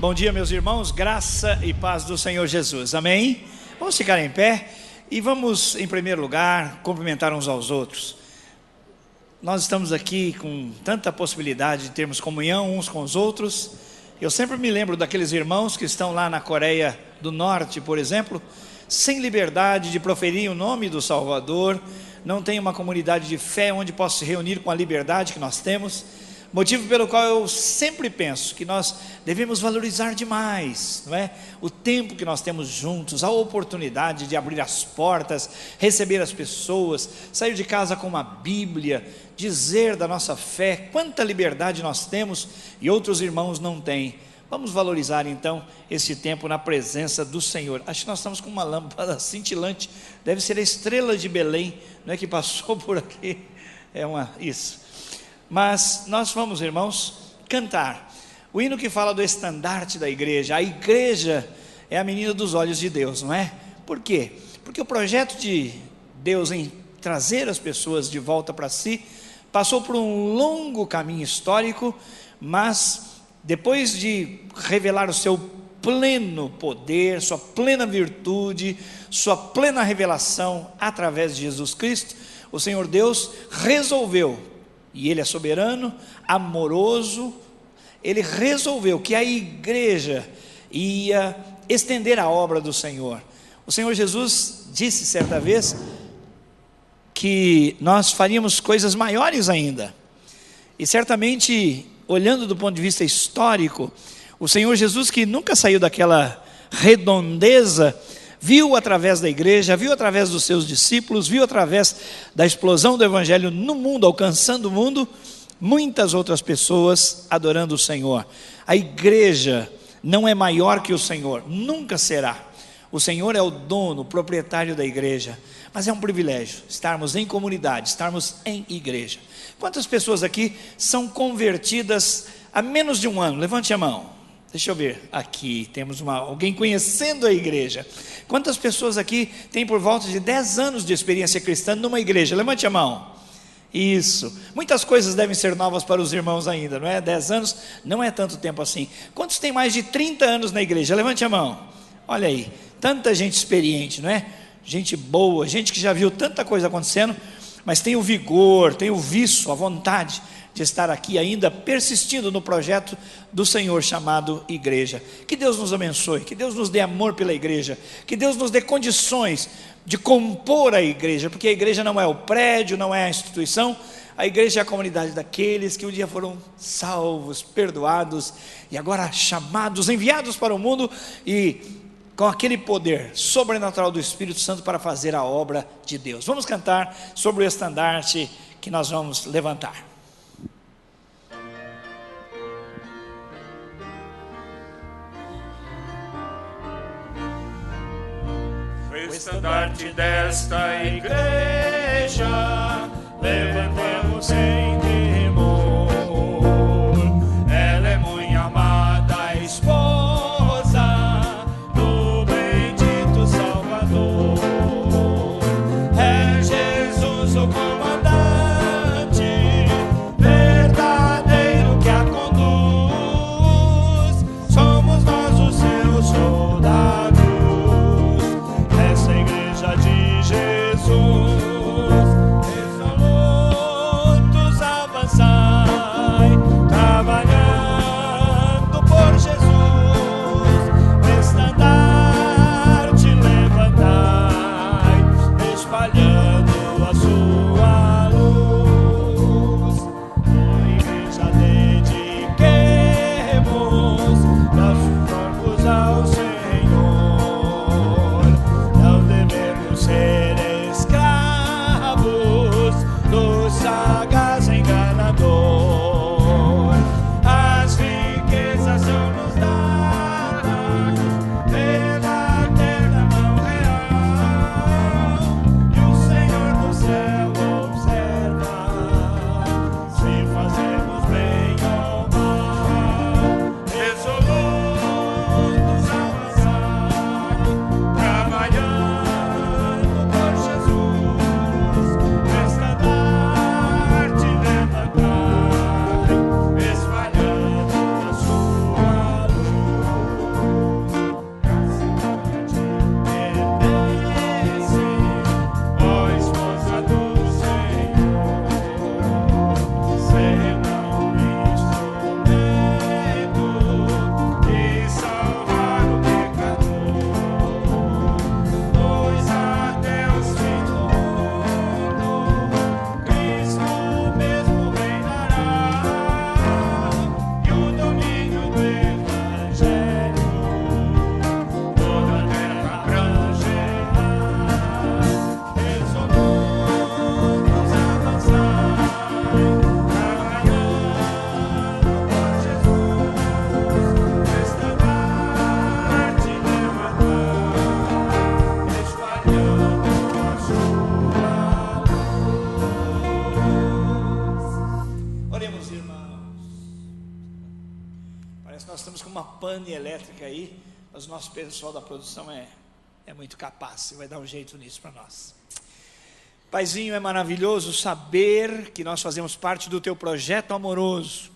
Bom dia, meus irmãos, graça e paz do Senhor Jesus, amém? Vamos ficar em pé e vamos, em primeiro lugar, cumprimentar uns aos outros. Nós estamos aqui com tanta possibilidade de termos comunhão uns com os outros. Eu sempre me lembro daqueles irmãos que estão lá na Coreia do Norte, por exemplo, sem liberdade de proferir o nome do Salvador, não tem uma comunidade de fé onde possa se reunir com a liberdade que nós temos. Motivo pelo qual eu sempre penso que nós devemos valorizar demais, não é? O tempo que nós temos juntos, a oportunidade de abrir as portas, receber as pessoas, sair de casa com uma Bíblia, dizer da nossa fé, quanta liberdade nós temos e outros irmãos não têm. Vamos valorizar então esse tempo na presença do Senhor. Acho que nós estamos com uma lâmpada cintilante, deve ser a estrela de Belém, não é, que passou por aqui, isso. Mas nós vamos, irmãos, cantar o hino que fala do estandarte da igreja. A igreja é a menina dos olhos de Deus, não é? Por quê? Porque o projeto de Deus em trazer as pessoas de volta para si passou por um longo caminho histórico, mas depois de revelar o seu pleno poder, sua plena virtude, sua plena revelação através de Jesus Cristo, o Senhor Deus resolveu, e Ele é soberano, amoroso, Ele resolveu que a igreja ia estender a obra do Senhor. O Senhor Jesus disse certa vez que nós faríamos coisas maiores ainda, e certamente, olhando do ponto de vista histórico, o Senhor Jesus, que nunca saiu daquela redondeza, viu através da igreja, viu através dos seus discípulos, viu através da explosão do Evangelho no mundo, alcançando o mundo, muitas outras pessoas adorando o Senhor. A igreja não é maior que o Senhor, nunca será. O Senhor é o dono, o proprietário da igreja, mas é um privilégio estarmos em comunidade, estarmos em igreja. Quantas pessoas aqui são convertidas há menos de um ano? Levante a mão. Deixa eu ver, aqui temos alguém conhecendo a igreja. Quantas pessoas aqui têm por volta de 10 anos de experiência cristã numa igreja? Levante a mão. Isso, muitas coisas devem ser novas para os irmãos ainda, não é? 10 anos não é tanto tempo assim. Quantos têm mais de 30 anos na igreja? Levante a mão. Olha aí, tanta gente experiente, não é? Gente boa, gente que já viu tanta coisa acontecendo, mas tem o vigor, tem o viço, a vontade de estar aqui ainda persistindo no projeto do Senhor chamado igreja. Que Deus nos abençoe, que Deus nos dê amor pela igreja, que Deus nos dê condições de compor a igreja, porque a igreja não é o prédio, não é a instituição, a igreja é a comunidade daqueles que um dia foram salvos, perdoados e agora chamados, enviados para o mundo e com aquele poder sobrenatural do Espírito Santo para fazer a obra de Deus. Vamos cantar sobre o estandarte que nós vamos levantar. O estandarte desta igreja levantemos sem temor. Ela é mãe amada, esposa do bendito Salvador. É Jesus o comandante verdadeiro que a conduz. Somos nós os seus soldados, de Jesus, resolutos avançai, trabalhando por Jesus, estandarte levantai, espalhando a sua luz. A igreja dediquemos nossos corpos ao Senhor, não devemos ser escravos do sagaz enganador. As riquezas são nos dadas pela eterna mão real, e o Senhor do céu observa se fazemos bem ou mal. Resolutos avançar, trabalhando por Jesus, estandarte levantai, espalhando a sua luz. Parece que nós estamos com uma pane elétrica aí, mas o nosso pessoal da produção é muito capaz e vai dar um jeito nisso para nós. Paizinho, é maravilhoso saber que nós fazemos parte do teu projeto amoroso.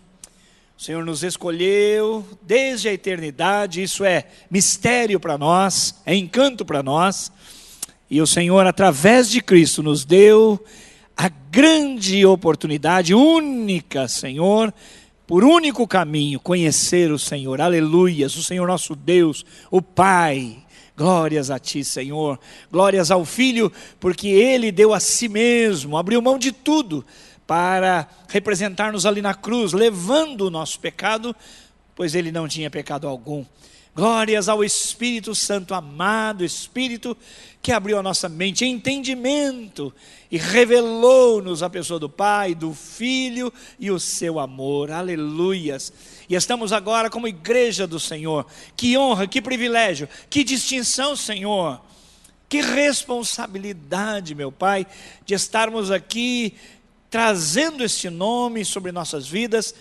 O Senhor nos escolheu desde a eternidade, isso é mistério para nós, é encanto para nós. E o Senhor, através de Cristo, nos deu a grande oportunidade, única, Senhor, por único caminho, conhecer o Senhor. Aleluias, o Senhor nosso Deus, o Pai. Glórias a Ti, Senhor. Glórias ao Filho, porque Ele deu a si mesmo, abriu mão de tudo para representar-nos ali na cruz, levando o nosso pecado, pois Ele não tinha pecado algum. Glórias ao Espírito Santo, amado Espírito, que abriu a nossa mente em entendimento e revelou-nos a pessoa do Pai, do Filho e o seu amor. Aleluias. E estamos agora como igreja do Senhor. Que honra, que privilégio, que distinção, Senhor. Que responsabilidade, meu Pai, de estarmos aqui trazendo este nome sobre nossas vidas.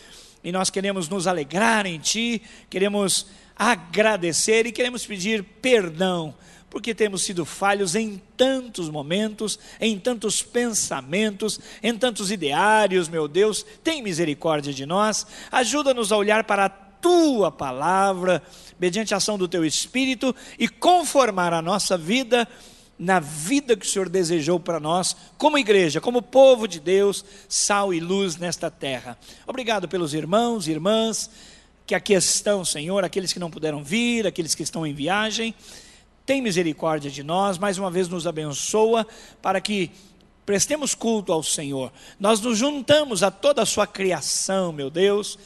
E nós queremos nos alegrar em Ti, queremos agradecer e queremos pedir perdão, porque temos sido falhos em tantos momentos, em tantos pensamentos, em tantos ideários. Meu Deus, tem misericórdia de nós, ajuda-nos a olhar para a Tua palavra, mediante a ação do Teu Espírito, e conformar a nossa vida na vida que o Senhor desejou para nós, como igreja, como povo de Deus, sal e luz nesta terra. Obrigado pelos irmãos e irmãs que aqui estão, Senhor, aqueles que não puderam vir, aqueles que estão em viagem. Tem misericórdia de nós, mais uma vez nos abençoa, para que prestemos culto ao Senhor. Nós nos juntamos a toda a sua criação, meu Deus,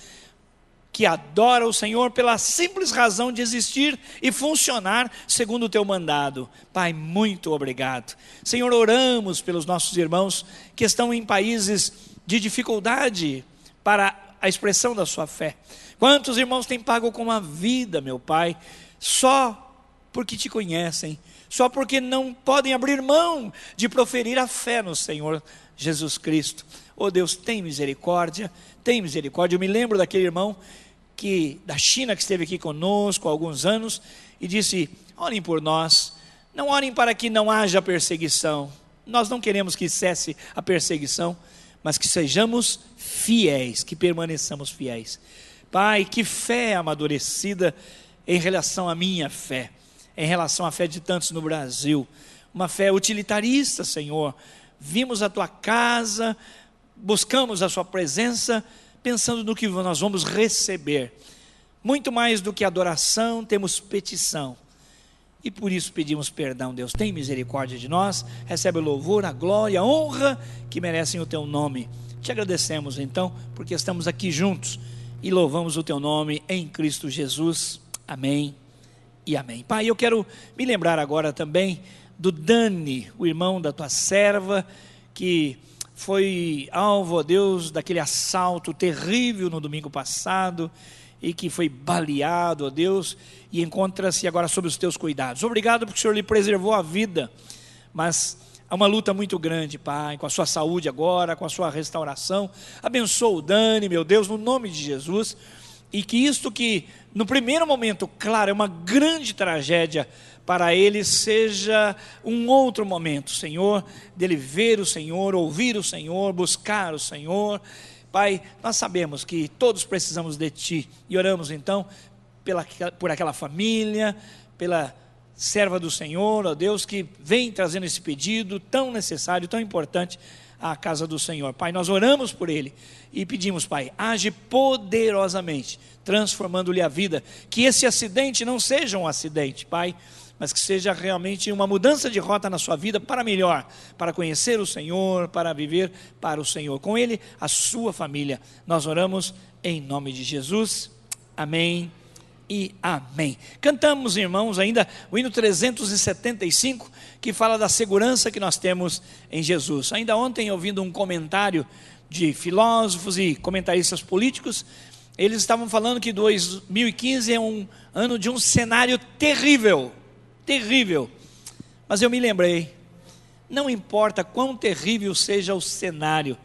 que adora o Senhor pela simples razão de existir e funcionar segundo o teu mandado. Pai, muito obrigado. Senhor, oramos pelos nossos irmãos que estão em países de dificuldade para a expressão da sua fé. Quantos irmãos têm pago com a vida, meu Pai, só porque te conhecem, só porque não podem abrir mão de proferir a fé no Senhor Jesus Cristo. Oh Deus, tem misericórdia, tem misericórdia. Eu me lembro daquele irmão da China que esteve aqui conosco há alguns anos e disse: orem por nós, não orem para que não haja perseguição. Nós não queremos que cesse a perseguição, mas que sejamos fiéis, que permaneçamos fiéis. Pai, que fé amadurecida em relação à minha fé, em relação à fé de tantos no Brasil, uma fé utilitarista, Senhor. Vimos a Tua casa, buscamos a Sua presença, pensando no que nós vamos receber. Muito mais do que adoração, temos petição. E por isso pedimos perdão, Deus. Tem misericórdia de nós, recebe o louvor, a glória, a honra que merecem o Teu nome. Te agradecemos então, porque estamos aqui juntos e louvamos o Teu nome em Cristo Jesus. Amém e amém. Pai, eu quero me lembrar agora também do Dani, o irmão da Tua serva, que foi alvo, ó Deus, daquele assalto terrível no domingo passado, e que foi baleado, ó Deus, e encontra-se agora sob os Teus cuidados. Obrigado porque o Senhor lhe preservou a vida, mas há uma luta muito grande, Pai, com a sua saúde agora, com a sua restauração. Abençoa o Dani, meu Deus, no nome de Jesus, e que isto que no primeiro momento, claro, é uma grande tragédia para ele, seja um outro momento, Senhor, dele ver o Senhor, ouvir o Senhor, buscar o Senhor. Pai, nós sabemos que todos precisamos de Ti, e oramos então por aquela família, pela serva do Senhor, ó Deus, que vem trazendo esse pedido tão necessário, tão importante à casa do Senhor. Pai, nós oramos por ele e pedimos, Pai, age poderosamente, transformando-lhe a vida, que esse acidente não seja um acidente, Pai, mas que seja realmente uma mudança de rota na sua vida para melhor, para conhecer o Senhor, para viver para o Senhor. Com ele, a sua família. Nós oramos em nome de Jesus. Amém e amém. Cantamos, irmãos, ainda o hino 375, que fala da segurança que nós temos em Jesus. Ainda ontem, ouvindo um comentário de filósofos e comentaristas políticos, eles estavam falando que 2015 é um ano de um cenário terrível, terrível. Mas eu me lembrei, não importa quão terrível seja o cenário,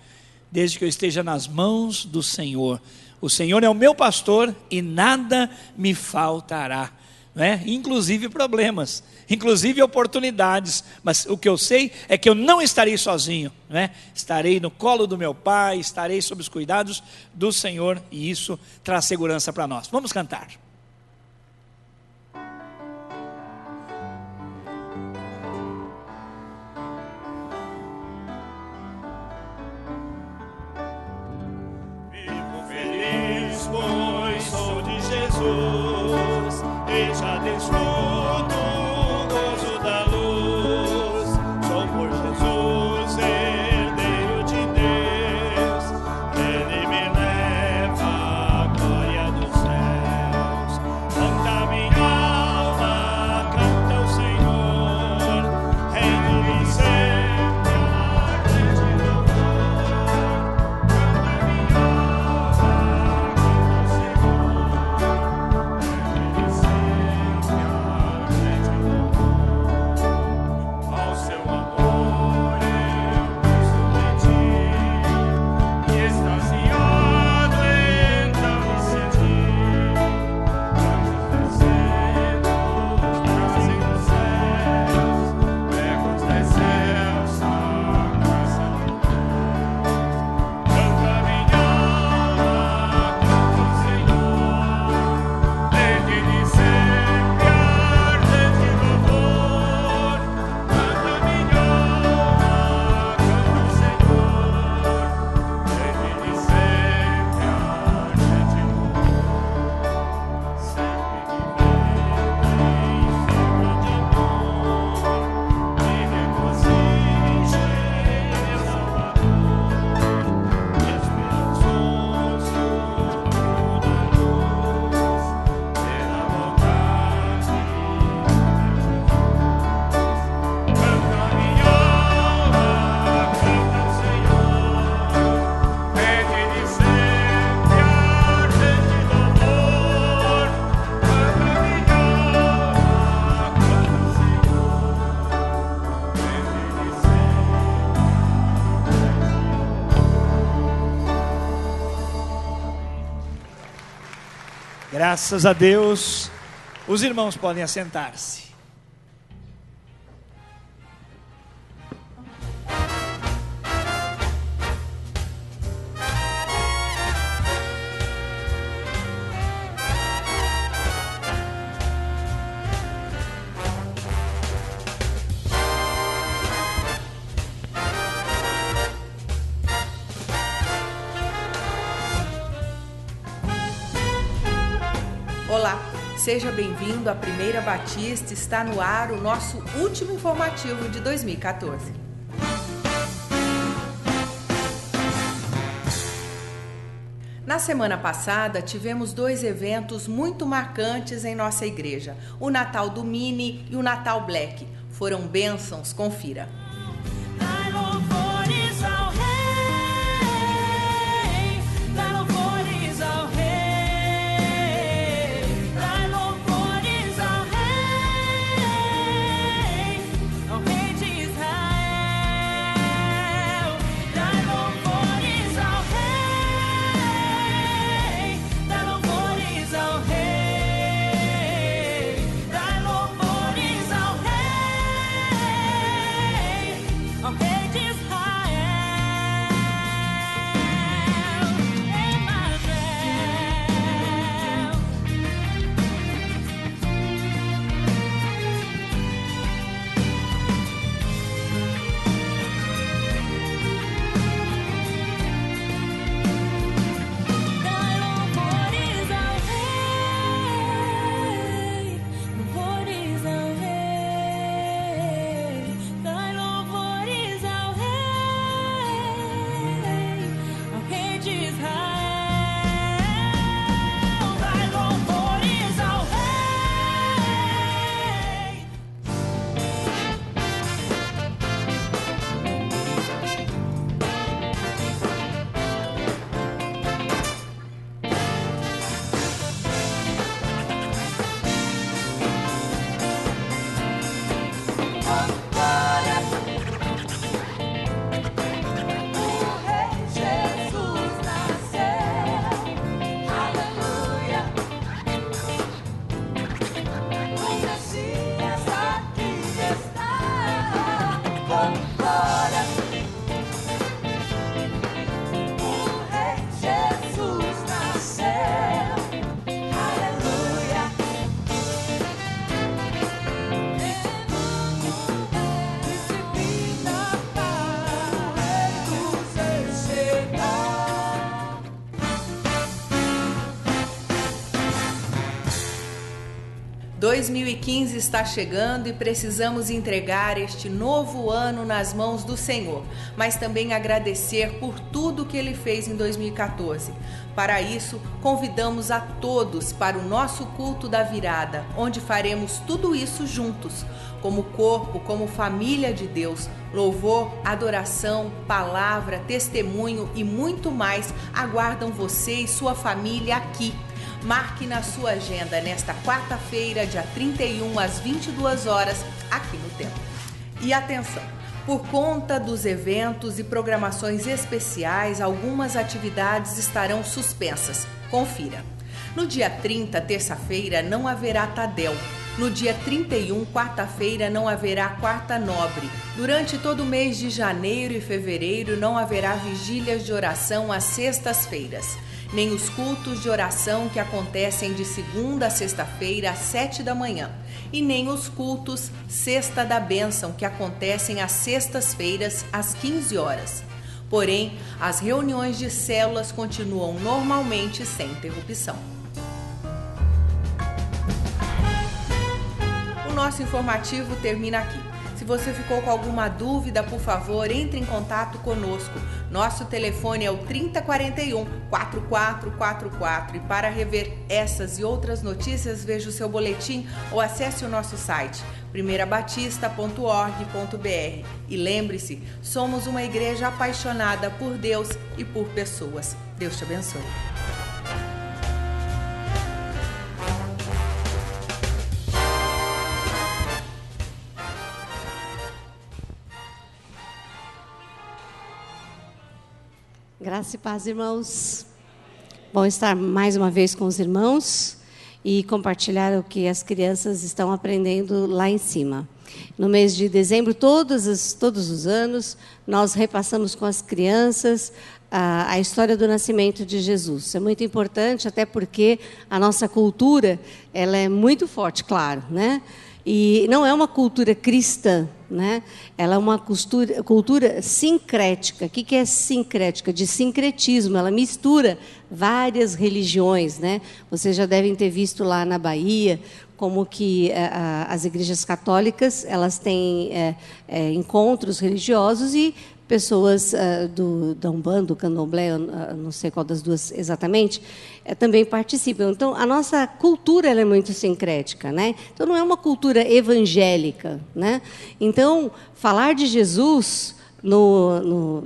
desde que eu esteja nas mãos do Senhor, O Senhor é o meu pastor e nada me faltará. Né? Inclusive problemas, inclusive oportunidades, mas o que eu sei é que eu não estarei sozinho, né? Estarei no colo do meu Pai, estarei sob os cuidados do Senhor, e isso traz segurança para nós. Vamos cantar. Vivo feliz, pois sou de Jesus, e já desfruto o gozo da luz. Sou por Jesus, herdeiro de Deus, Ele me leva à glória dos céus. Canta minha alma, canta o Senhor, reino e sempre ardente louvor. Canta minha alma, canta o Senhor, reino e sempre ardente louvor. Ao seu amor eu submeti, e extasiado então me senti. Anjos descendo, trazem dos céus, ecos dessa graça de Deus. Canta minha alma, canta o Senhor, desde sempre ardente louvor. Canta minha alma, canta o Senhor, desde sempre ardente louvor. Sempre me regozije, meu Salvador, esperançoso da luz, pela vontade de Deus. Canta minha alma, canta o Senhor, desde sempre ardente louvor. Canta minha alma, canta o Senhor, desde Graças a Deus. Os irmãos podem assentar-se. Olá, seja bem-vindo à Primeira Batista. Está no ar o nosso último informativo de 2014. Na semana passada, tivemos 2 eventos muito marcantes em nossa igreja: o Natal do Mini e o Natal Black. Foram bênçãos, confira. Dai louvores ao Rei, dai louvores ao Rei, dai louvores ao Rei de Israel, dai louvores ao Rei, dai louvores ao Rei, dai louvores ao Rei, 2015 está chegando e precisamos entregar este novo ano nas mãos do Senhor, mas também agradecer por tudo que Ele fez em 2014. Para isso, convidamos a todos para o nosso culto da virada, onde faremos tudo isso juntos, como corpo, como família de Deus. Louvor, adoração, palavra, testemunho e muito mais aguardam você e sua família aqui. Marque na sua agenda nesta quarta-feira, dia 31, às 22 horas, aqui no templo. E atenção! Por conta dos eventos e programações especiais, algumas atividades estarão suspensas. Confira. No dia 30, terça-feira, não haverá Tadel. No dia 31, quarta-feira, não haverá quarta nobre. Durante todo o mês de janeiro e fevereiro, não haverá vigílias de oração às sextas-feiras, nem os cultos de oração que acontecem de segunda a sexta-feira às 7 da manhã, e nem os cultos Sexta da Bênção que acontecem às sextas-feiras às 15 horas. Porém, as reuniões de células continuam normalmente sem interrupção. O nosso informativo termina aqui. Se você ficou com alguma dúvida, por favor, entre em contato conosco. Nosso telefone é o 3041-4444 e para rever essas e outras notícias, veja o seu boletim ou acesse o nosso site primeirabatista.org.br. E lembre-se, somos uma igreja apaixonada por Deus e por pessoas. Deus te abençoe. Graça e paz, irmãos. Bom estar mais uma vez com os irmãos e compartilhar o que as crianças estão aprendendo lá em cima. No mês de dezembro, todos os anos, nós repassamos com as crianças a história do nascimento de Jesus. Isso é muito importante, até porque a nossa cultura ela é muito forte, claro, né? E não é uma cultura cristã, né? Ela é uma cultura sincrética. O que é sincrética? De sincretismo. Ela mistura várias religiões, né? Vocês já devem ter visto lá na Bahia como que as igrejas católicas elas têm encontros religiosos e pessoas da Umbanda, do Candomblé, não sei qual das duas exatamente, também participam. Então, a nossa cultura ela é muito sincrética, né? Então, não é uma cultura evangélica, né? Então, falar de Jesus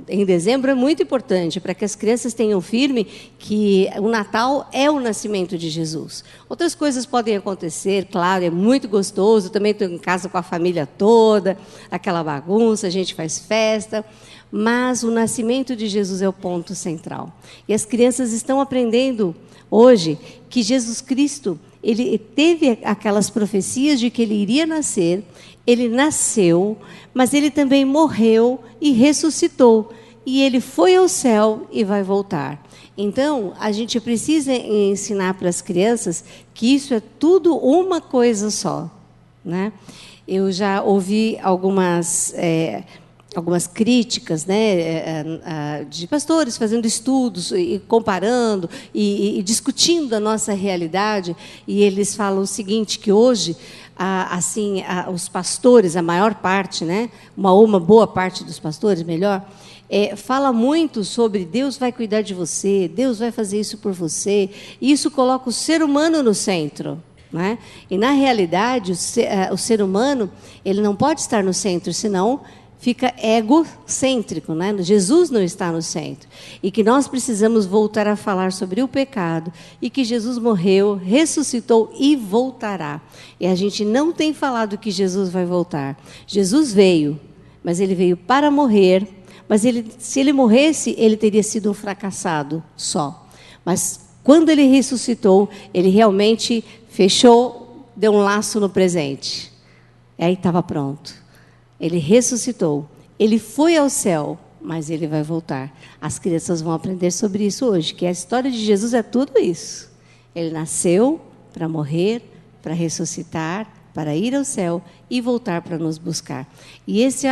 em dezembro é muito importante para que as crianças tenham firme que o Natal é o nascimento de Jesus. Outras coisas podem acontecer, claro, é muito gostoso. Eu também estou em casa com a família toda, aquela bagunça, a gente faz festa, mas o nascimento de Jesus é o ponto central. E as crianças estão aprendendo hoje que Jesus Cristo, ele teve aquelas profecias de que ele iria nascer, ele nasceu, mas ele também morreu e ressuscitou. E ele foi ao céu e vai voltar. Então, a gente precisa ensinar para as crianças que isso é tudo uma coisa só, né? Eu já ouvi algumas críticas, né, de pastores fazendo estudos e comparando e discutindo a nossa realidade, e eles falam o seguinte, que hoje os pastores, a maior parte, né, uma boa parte dos pastores, melhor, fala muito sobre Deus vai cuidar de você, Deus vai fazer isso por você, e isso coloca o ser humano no centro, né? E na realidade o ser humano ele não pode estar no centro, senão fica egocêntrico, né? Jesus não está no centro. E que nós precisamos voltar a falar sobre o pecado e que Jesus morreu, ressuscitou e voltará. E a gente não tem falado que Jesus vai voltar. Jesus veio, mas ele veio para morrer, mas se ele morresse, ele teria sido um fracassado só. Mas quando ele ressuscitou, ele realmente fechou, deu um laço no presente. E aí estava pronto. Ele ressuscitou, ele foi ao céu, mas ele vai voltar. As crianças vão aprender sobre isso hoje, que a história de Jesus é tudo isso. Ele nasceu para morrer, para ressuscitar, para ir ao céu e voltar para nos buscar. E esse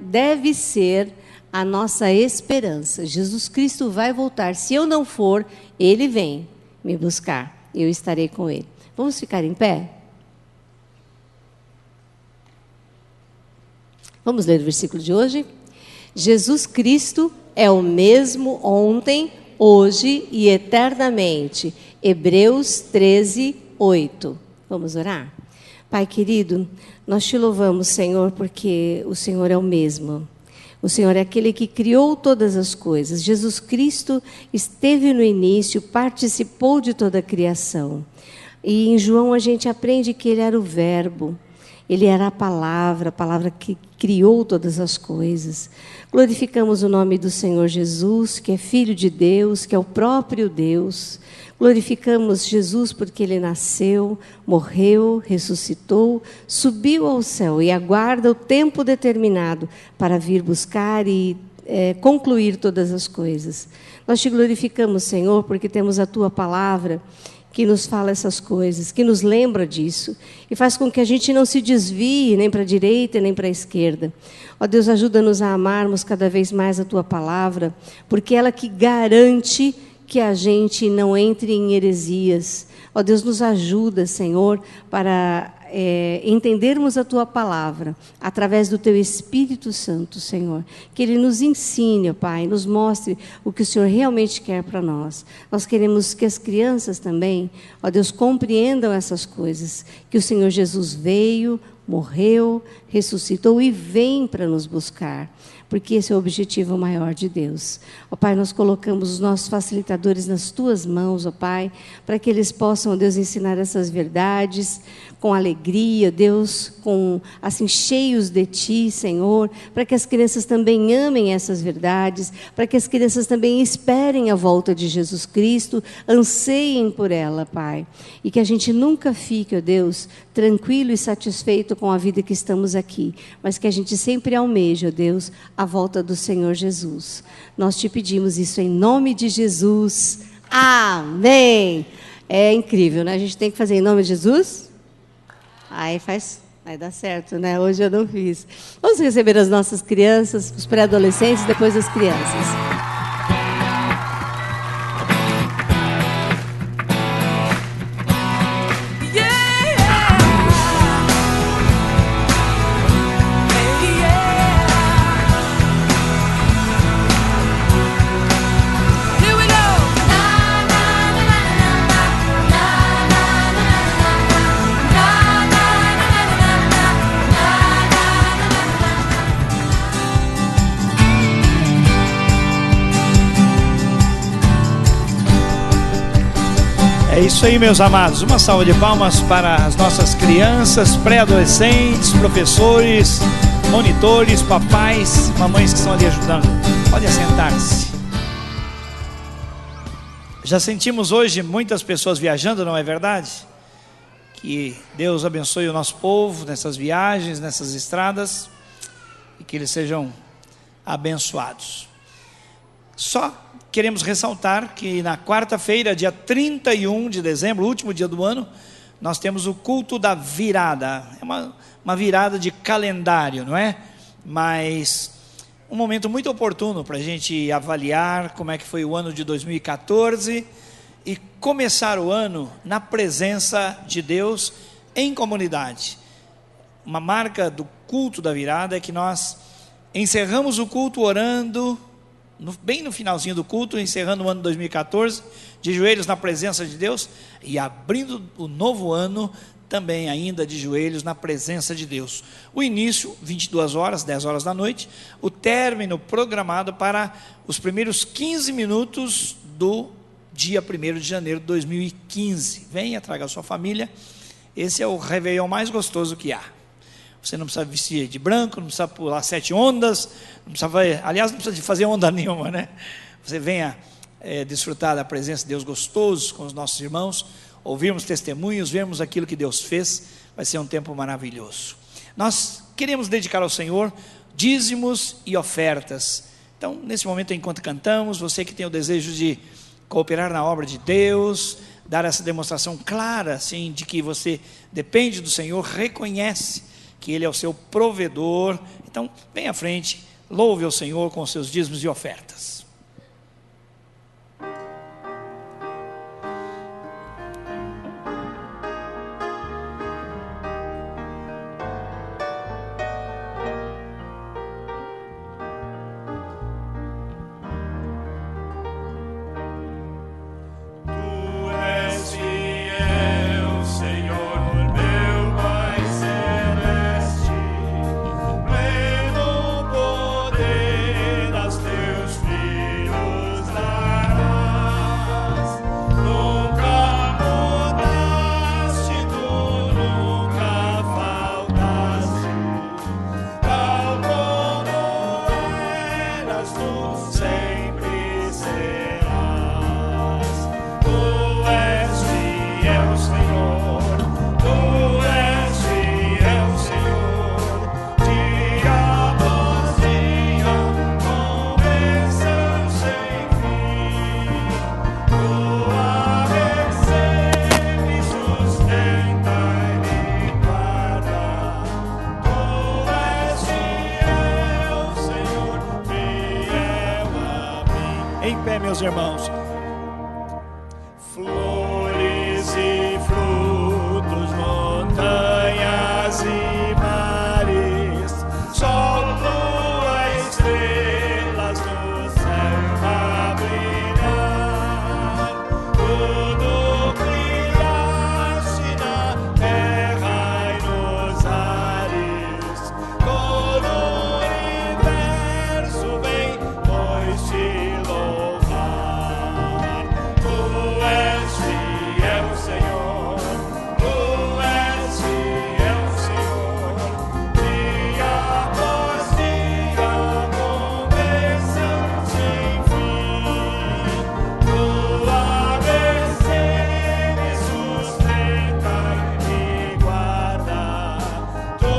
deve ser a nossa esperança. Jesus Cristo vai voltar. Se eu não for, ele vem me buscar. Eu estarei com ele. Vamos ficar em pé? Vamos ler o versículo de hoje? Jesus Cristo é o mesmo ontem, hoje e eternamente. Hebreus 13, 8. Vamos orar? Pai querido, nós te louvamos, Senhor, porque o Senhor é o mesmo. O Senhor é aquele que criou todas as coisas. Jesus Cristo esteve no início, participou de toda a criação. E em João a gente aprende que Ele era o Verbo. Ele era a palavra que criou todas as coisas. Glorificamos o nome do Senhor Jesus, que é Filho de Deus, que é o próprio Deus. Glorificamos Jesus porque Ele nasceu, morreu, ressuscitou, subiu ao céu e aguarda o tempo determinado para vir buscar e concluir todas as coisas. Nós te glorificamos, Senhor, porque temos a Tua palavra que nos fala essas coisas, que nos lembra disso e faz com que a gente não se desvie nem para a direita nem para a esquerda. Ó Deus, ajuda-nos a amarmos cada vez mais a Tua palavra, porque ela que garante que a gente não entre em heresias. Ó Deus, nos ajuda, Senhor, para entendermos a Tua palavra através do Teu Espírito Santo, Senhor. Que Ele nos ensine, ó Pai, nos mostre o que o Senhor realmente quer para nós. Nós queremos que as crianças também, ó Deus, compreendam essas coisas, que o Senhor Jesus veio, morreu, ressuscitou e vem para nos buscar, porque esse é o objetivo maior de Deus. Ó Pai, nós colocamos os nossos facilitadores nas Tuas mãos, ó Pai, para que eles possam, ó Deus, ensinar essas verdades com alegria, Deus, assim, cheios de Ti, Senhor, para que as crianças também amem essas verdades, para que as crianças também esperem a volta de Jesus Cristo, anseiem por ela, Pai, e que a gente nunca fique, ó Deus, tranquilo e satisfeito com a vida que estamos aqui, mas que a gente sempre almeje, ó Deus, a volta do Senhor Jesus. Nós te pedimos isso em nome de Jesus. Amém. É incrível, né? A gente tem que fazer em nome de Jesus? Aí dá certo, né? Hoje eu não fiz. Vamos receber as nossas crianças, os pré-adolescentes, depois as crianças. É isso aí, meus amados. Uma salva de palmas para as nossas crianças, pré-adolescentes, professores, monitores, papais, mamães que estão ali ajudando. Pode assentar-se. Já sentimos hoje muitas pessoas viajando, não é verdade? Que Deus abençoe o nosso povo nessas viagens, nessas estradas, e que eles sejam abençoados. Só queremos ressaltar que na quarta-feira, dia 31 de dezembro, último dia do ano, nós temos o culto da virada. É uma virada de calendário, não é? Mas um momento muito oportuno para a gente avaliar como é que foi o ano de 2014 e começar o ano na presença de Deus em comunidade. Uma marca do culto da virada é que nós encerramos o culto orando, bem no finalzinho do culto, encerrando o ano 2014, de joelhos na presença de Deus, e abrindo o novo ano também ainda de joelhos na presença de Deus. O início, 22 horas, 10 horas da noite, o término programado para os primeiros 15 minutos do dia 1º de janeiro de 2015. Venha, traga a sua família, esse é o Réveillon mais gostoso que há. Você não precisa vestir de branco, não precisa pular 7 ondas, não precisa fazer onda nenhuma, né? Você venha desfrutar da presença de Deus gostoso com os nossos irmãos, ouvirmos testemunhos, vermos aquilo que Deus fez, vai ser um tempo maravilhoso. Nós queremos dedicar ao Senhor dízimos e ofertas. Então, nesse momento, enquanto cantamos, você que tem o desejo de cooperar na obra de Deus, dar essa demonstração clara, assim, de que você depende do Senhor, reconhece que Ele é o seu provedor. Então, vem à frente, louve ao Senhor com os seus dízimos e ofertas. meus irmãos. Flores e frutos, montanhas e mares, sol, lua, estrelas no céu a brilhar. Tudo criaste na terra e nos ares, todo o universo vem, pois te louvar. Tu és fiel, Senhor, Tu és fiel, Senhor, dia após dia, com bênção sem fim. Tua mercê me sustenta e me guarda. Tu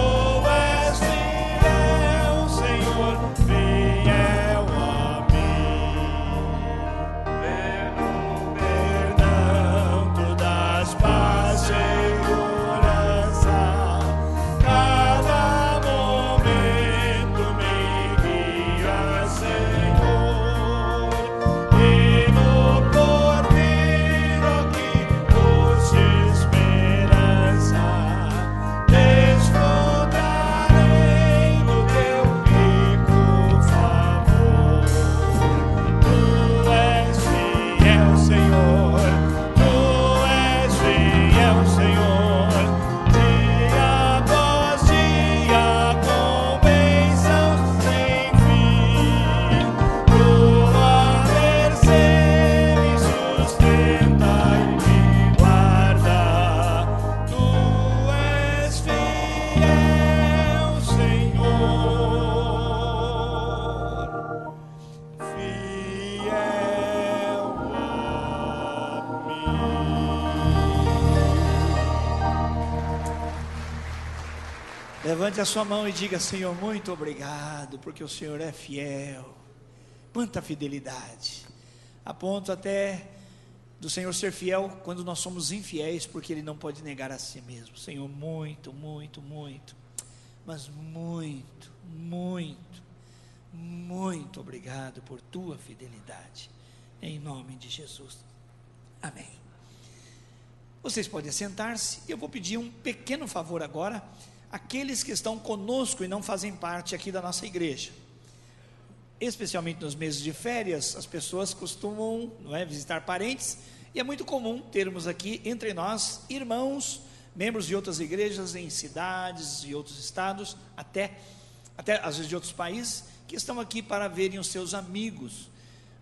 és fiel, Senhor, fiel a mim. Pelo perdão, Tu dás paz, segurança. Cada momento me guia, Senhor. E no Cordeiro que trouxe esperança, desfrutarei do Teu rico favor. Tu és fiel, Senhor, Tu és fiel, Senhor, dia após dia, com bênçãos sem fim. Tua mercê me sustenta e me guarda. Tu és fiel, Senhor, fiel a mim. Levante a sua mão e diga: Senhor, muito obrigado, porque o Senhor é fiel. Quanta fidelidade, a ponto até do Senhor ser fiel quando nós somos infiéis, porque Ele não pode negar a si mesmo. Senhor, muito, muito, muito, mas muito, muito, muito obrigado por Tua fidelidade, em nome de Jesus, amém. Vocês podem sentar-se. Eu vou pedir um pequeno favor agora, aqueles que estão conosco e não fazem parte aqui da nossa igreja. Especialmente nos meses de férias, as pessoas costumam, não é, visitar parentes, e é muito comum termos aqui entre nós irmãos, membros de outras igrejas em cidades e outros estados, até às vezes de outros países, que estão aqui para verem os seus amigos.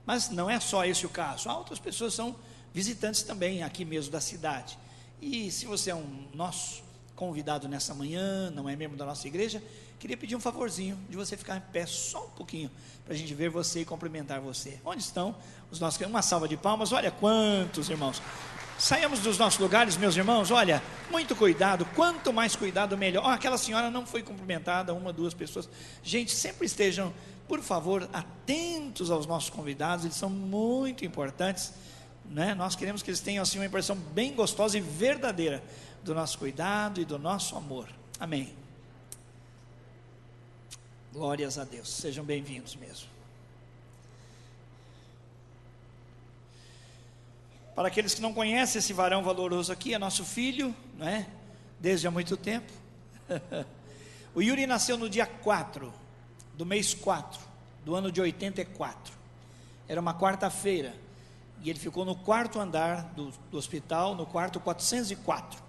Mas não é só esse o caso, há outras pessoas que são visitantes também aqui mesmo da cidade. E se você é um nosso convidado nessa manhã, não é membro da nossa igreja, queria pedir um favorzinho de você ficar em pé só um pouquinho, para a gente ver você e cumprimentar você. Onde estão os nossos? Uma salva de palmas. Olha quantos irmãos. Saímos dos nossos lugares, meus irmãos. Olha, muito cuidado, quanto mais cuidado melhor. Aquela senhora não foi cumprimentada, uma, duas pessoas. Gente, sempre estejam, por favor, atentos aos nossos convidados, eles são muito importantes, né? Nós queremos que eles tenham assim uma impressão bem gostosa e verdadeira do nosso cuidado e do nosso amor. Amém. Glórias a Deus. Sejam bem-vindos mesmo. Para aqueles que não conhecem esse varão valoroso aqui, é nosso filho, não é? Desde há muito tempo. O Yuri nasceu no dia 4 do mês 4 do ano de 84. Era uma quarta-feira. E ele ficou no quarto andar do hospital, no quarto 404.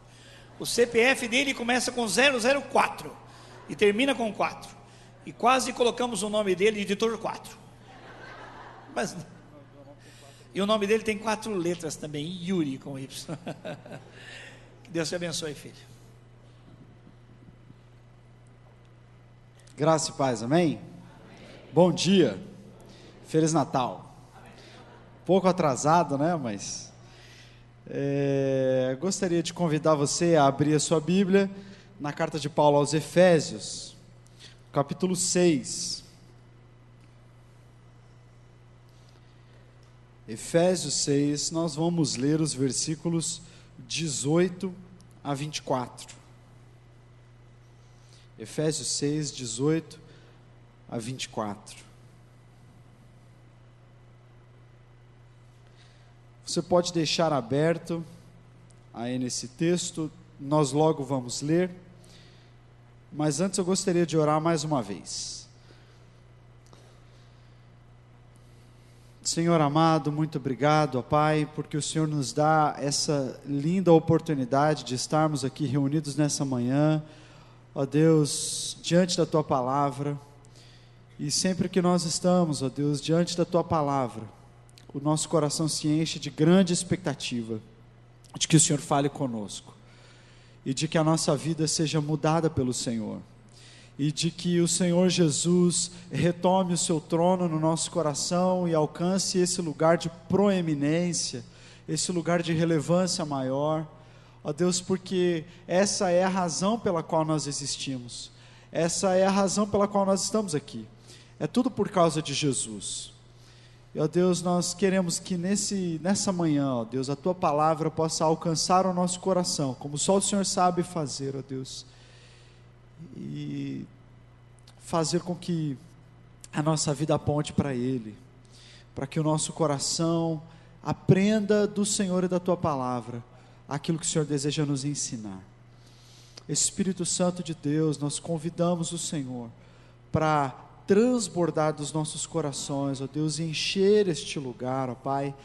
O CPF dele começa com 004 e termina com 4. E quase colocamos o nome dele de editor 4. Mas, e o nome dele tem 4 letras também, Yuri com Y. Que Deus te abençoe, filho. Graça e paz, amém? Bom dia, Feliz Natal. Pouco atrasado, né, mas gostaria de convidar você a abrir a sua Bíblia na carta de Paulo aos Efésios, capítulo 6. Efésios 6, nós vamos ler os versículos 18 a 24. Efésios 6, 18 a 24. Você pode deixar aberto aí nesse texto, nós logo vamos ler, mas antes eu gostaria de orar mais uma vez. Senhor amado, muito obrigado, ó Pai, porque o Senhor nos dá essa linda oportunidade de estarmos aqui reunidos nessa manhã, ó Deus, diante da Tua Palavra, e sempre que nós estamos, ó Deus, diante da Tua Palavra, o nosso coração se enche de grande expectativa, de que o Senhor fale conosco, e de que a nossa vida seja mudada pelo Senhor, e de que o Senhor Jesus retome o seu trono no nosso coração e alcance esse lugar de proeminência, esse lugar de relevância maior, ó Deus, porque essa é a razão pela qual nós existimos, essa é a razão pela qual nós estamos aqui, é tudo por causa de Jesus. E, ó Deus, nós queremos que nessa manhã, ó Deus, a Tua Palavra possa alcançar o nosso coração, como só o Senhor sabe fazer, ó Deus, e fazer com que a nossa vida aponte para Ele, para que o nosso coração aprenda do Senhor e da Tua Palavra, aquilo que o Senhor deseja nos ensinar. Espírito Santo de Deus, nós convidamos o Senhor para transbordar dos nossos corações, ó Deus, e encher este lugar, ó Pai,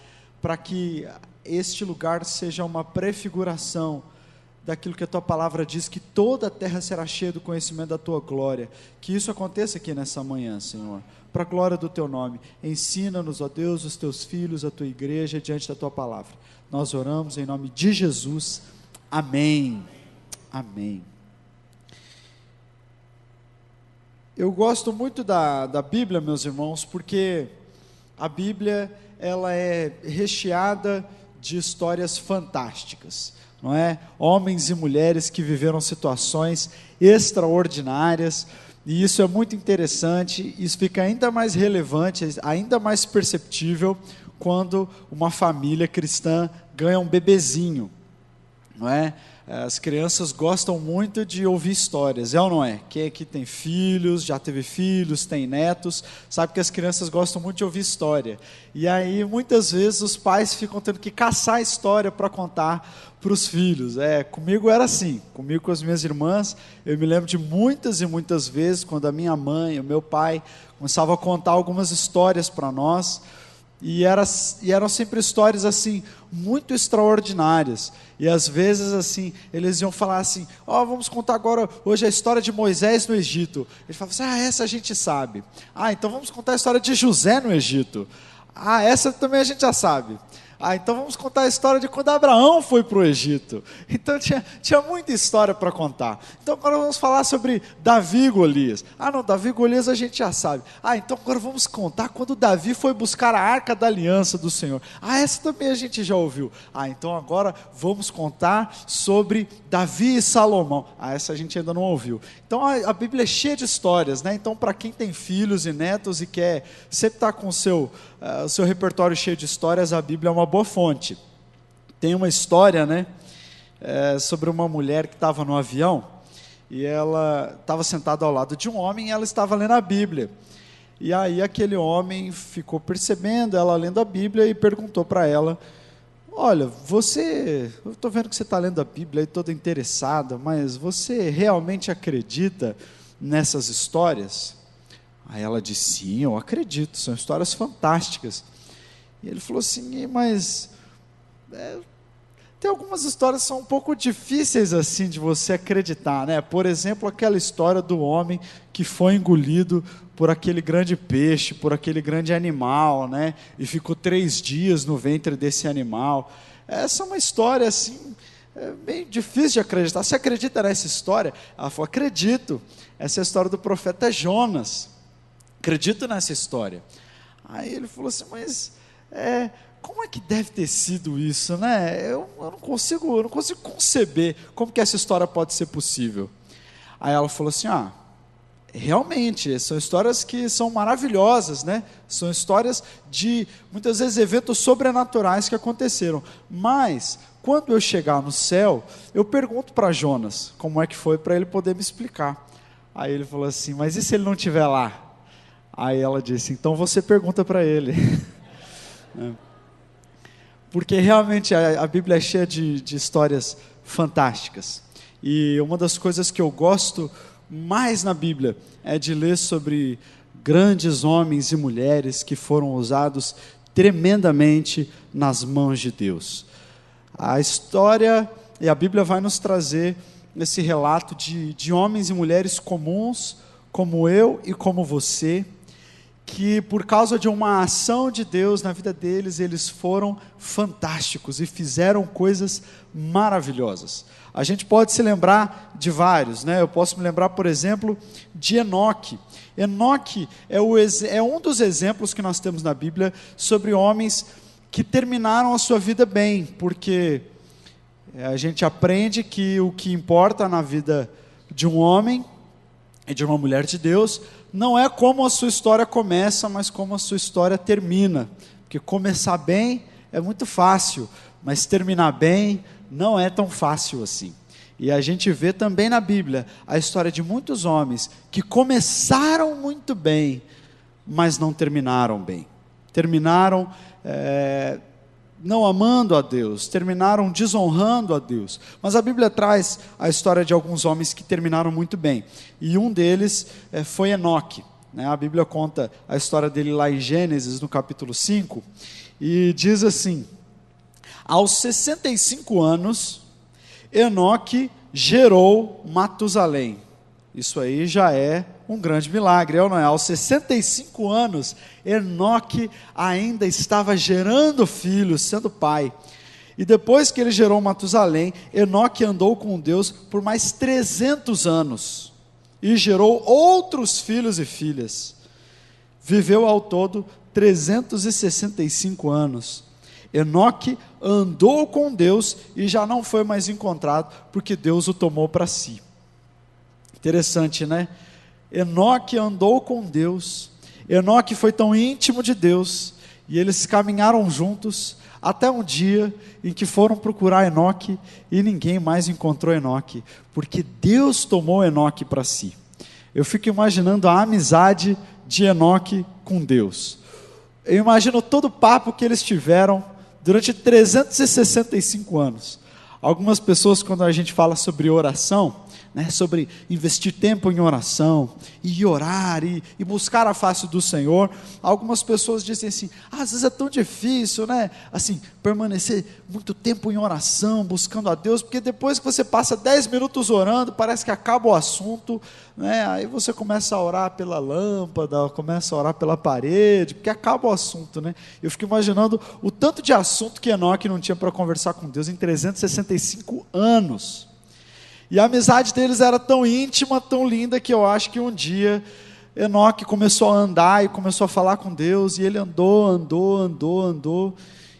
para que este lugar seja uma prefiguração daquilo que a Tua Palavra diz, que toda a terra será cheia do conhecimento da Tua glória. Que isso aconteça aqui nessa manhã, Senhor, para a glória do Teu nome. Ensina-nos, ó Deus, os Teus filhos, a Tua igreja, diante da Tua Palavra. Nós oramos em nome de Jesus. Amém. Amém. Eu gosto muito da Bíblia, meus irmãos, porque a Bíblia, ela é recheada de histórias fantásticas, não é? Homens e mulheres que viveram situações extraordinárias, e isso é muito interessante, isso fica ainda mais relevante, ainda mais perceptível, quando uma família cristã ganha um bebezinho, não é? As crianças gostam muito de ouvir histórias, é ou não é? Quem aqui tem filhos, já teve filhos, tem netos, sabe que as crianças gostam muito de ouvir história. E aí, muitas vezes, os pais ficam tendo que caçar história para contar para os filhos. Comigo era assim, comigo com as minhas irmãs, eu me lembro de muitas e muitas vezes, quando a minha mãe, o meu pai, começavam a contar algumas histórias para nós, e eram sempre histórias assim, muito extraordinárias, e às vezes assim, eles iam falar assim, vamos contar agora, hoje a história de Moisés no Egito. Ele falava assim, essa a gente sabe. Então vamos contar a história de José no Egito. Essa também a gente já sabe. Então vamos contar a história de quando Abraão foi para o Egito. Então tinha muita história para contar. Então agora vamos falar sobre Davi e Golias. Não, Davi e Golias a gente já sabe. Então agora vamos contar quando Davi foi buscar a Arca da Aliança do Senhor. Essa também a gente já ouviu. Então agora vamos contar sobre Davi e Salomão. Essa a gente ainda não ouviu. Então a Bíblia é cheia de histórias, né? Então para quem tem filhos e netos e quer sempre estar com o seu repertório cheio de histórias, a Bíblia é uma boa fonte. Tem uma história, né, sobre uma mulher que estava no avião, e ela estava sentada ao lado de um homem, e ela estava lendo a Bíblia, e aí aquele homem ficou percebendo ela lendo a Bíblia, e perguntou para ela, olha, eu estou vendo que você está lendo a Bíblia, e toda interessada, mas você realmente acredita nessas histórias? Aí ela disse, sim, eu acredito, são histórias fantásticas. E ele falou assim, mas tem algumas histórias que são um pouco difíceis assim de você acreditar, né? Por exemplo, aquela história do homem que foi engolido por aquele grande peixe, por aquele grande animal, né? E ficou 3 dias no ventre desse animal. Essa é uma história assim, bem difícil de acreditar. Você acredita nessa história? Ela falou, acredito. Essa é a história do profeta Jonas. Acredito nessa história. Aí ele falou assim, mas como é que deve ter sido isso, né? Eu não consigo conceber como que essa história pode ser possível. Aí ela falou assim, realmente, são histórias que são maravilhosas, né? São histórias de, muitas vezes, eventos sobrenaturais que aconteceram. Mas, quando eu chegar no céu, eu pergunto para Jonas como é que foi, para ele poder me explicar. Aí ele falou assim, mas e se ele não estiver lá? Aí ela disse, então você pergunta para ele. porque realmente a Bíblia é cheia de histórias fantásticas. E uma das coisas que eu gosto mais na Bíblia é de ler sobre grandes homens e mulheres que foram usados tremendamente nas mãos de Deus. A história e a Bíblia vai nos trazer esse relato de homens e mulheres comuns, como eu e como você, que por causa de uma ação de Deus na vida deles, eles foram fantásticos e fizeram coisas maravilhosas. A gente pode se lembrar de vários, né? Eu posso me lembrar, por exemplo, de Enoque. Enoque é um dos exemplos que nós temos na Bíblia sobre homens que terminaram a sua vida bem, porque a gente aprende que o que importa na vida de um homem e de uma mulher de Deus não é como a sua história começa, mas como a sua história termina. Porque começar bem é muito fácil, mas terminar bem não é tão fácil assim. E a gente vê também na Bíblia a história de muitos homens que começaram muito bem, mas não terminaram bem. Terminaram não amando a Deus, terminaram desonrando a Deus. Mas a Bíblia traz a história de alguns homens que terminaram muito bem. E um deles foi Enoque, né? A Bíblia conta a história dele lá em Gênesis, no capítulo 5, e diz assim: aos 65 anos, Enoque gerou Matusalém. Isso aí já é um grande milagre, não é? Aos 65 anos, Enoque ainda estava gerando filhos, sendo pai. E depois que ele gerou Matusalém, Enoque andou com Deus por mais 300 anos. E gerou outros filhos e filhas. Viveu ao todo 365 anos. Enoque andou com Deus e já não foi mais encontrado, porque Deus o tomou para si. Interessante, né? Enoque andou com Deus, Enoque foi tão íntimo de Deus, e eles caminharam juntos, até um dia em que foram procurar Enoque, e ninguém mais encontrou Enoque, porque Deus tomou Enoque para si. Eu fico imaginando a amizade de Enoque com Deus. Eu imagino todo o papo que eles tiveram durante 365 anos. Algumas pessoas, quando a gente fala sobre oração, né, sobre investir tempo em oração, e orar, e buscar a face do Senhor, algumas pessoas dizem assim: às vezes é tão difícil, né, assim, permanecer muito tempo em oração, buscando a Deus, porque depois que você passa 10 minutos orando, parece que acaba o assunto, né, aí você começa a orar pela lâmpada, começa a orar pela parede, porque acaba o assunto, né? Eu fico imaginando o tanto de assunto que Enoque não tinha para conversar com Deus em 365 anos. E a amizade deles era tão íntima, tão linda, que eu acho que um dia Enoque começou a andar e começou a falar com Deus, e ele andou,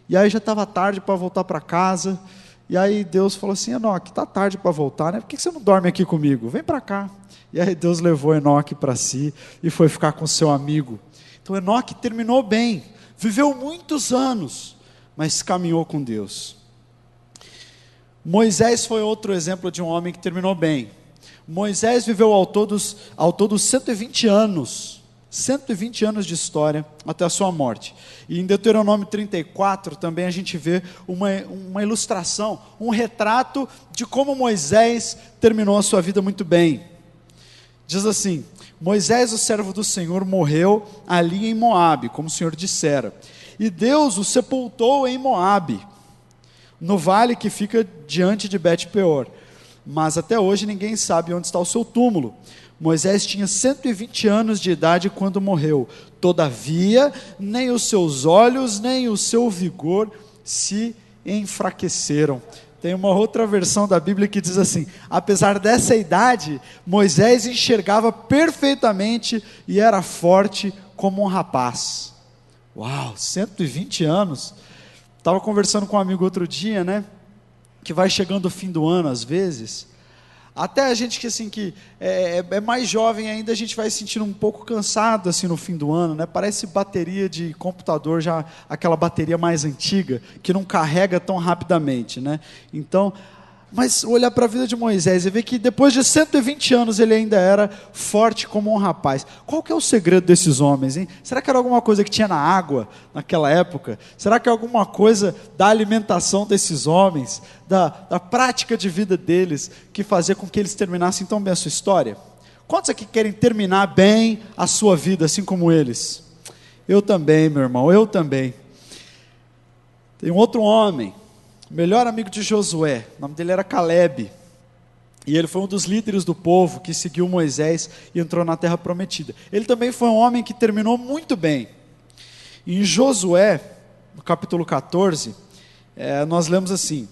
e aí já estava tarde para voltar para casa, e aí Deus falou assim: Enoque, está tarde para voltar, né? Por que você não dorme aqui comigo? Vem para cá. E aí Deus levou Enoque para si, e foi ficar com seu amigo. Então Enoque terminou bem, viveu muitos anos, mas caminhou com Deus. Moisés foi outro exemplo de um homem que terminou bem. Moisés viveu ao todo 120 anos, 120 anos de história até a sua morte. E em Deuteronômio 34 também a gente vê uma ilustração, um retrato de como Moisés terminou a sua vida muito bem. Diz assim: Moisés, o servo do Senhor, morreu ali em Moabe, como o Senhor dissera, e Deus o sepultou em Moabe, no vale que fica diante de Bet-peor. Mas até hoje ninguém sabe onde está o seu túmulo. Moisés tinha 120 anos de idade quando morreu. Todavia, nem os seus olhos, nem o seu vigor se enfraqueceram. Tem uma outra versão da Bíblia que diz assim: apesar dessa idade, Moisés enxergava perfeitamente e era forte como um rapaz. Uau, 120 anos! Estava conversando com um amigo outro dia, né, que vai chegando o fim do ano às vezes, até a gente que assim, que é mais jovem ainda, a gente vai se sentindo um pouco cansado assim no fim do ano, né? Parece bateria de computador, já aquela bateria mais antiga, que não carrega tão rapidamente, né? Então, Mas olhar para a vida de Moisés e ver que depois de 120 anos ele ainda era forte como um rapaz. Qual que é o segredo desses homens, hein? Será que era alguma coisa que tinha na água naquela época? Será que é alguma coisa da alimentação desses homens, da prática de vida deles, que fazia com que eles terminassem tão bem a sua história? Quantos aqui querem terminar bem a sua vida, assim como eles? Eu também, meu irmão, eu também. Tem um outro homem, melhor amigo de Josué, o nome dele era Caleb, e ele foi um dos líderes do povo que seguiu Moisés e entrou na terra prometida. Ele também foi um homem que terminou muito bem. Em Josué, no capítulo 14, nós lemos assim: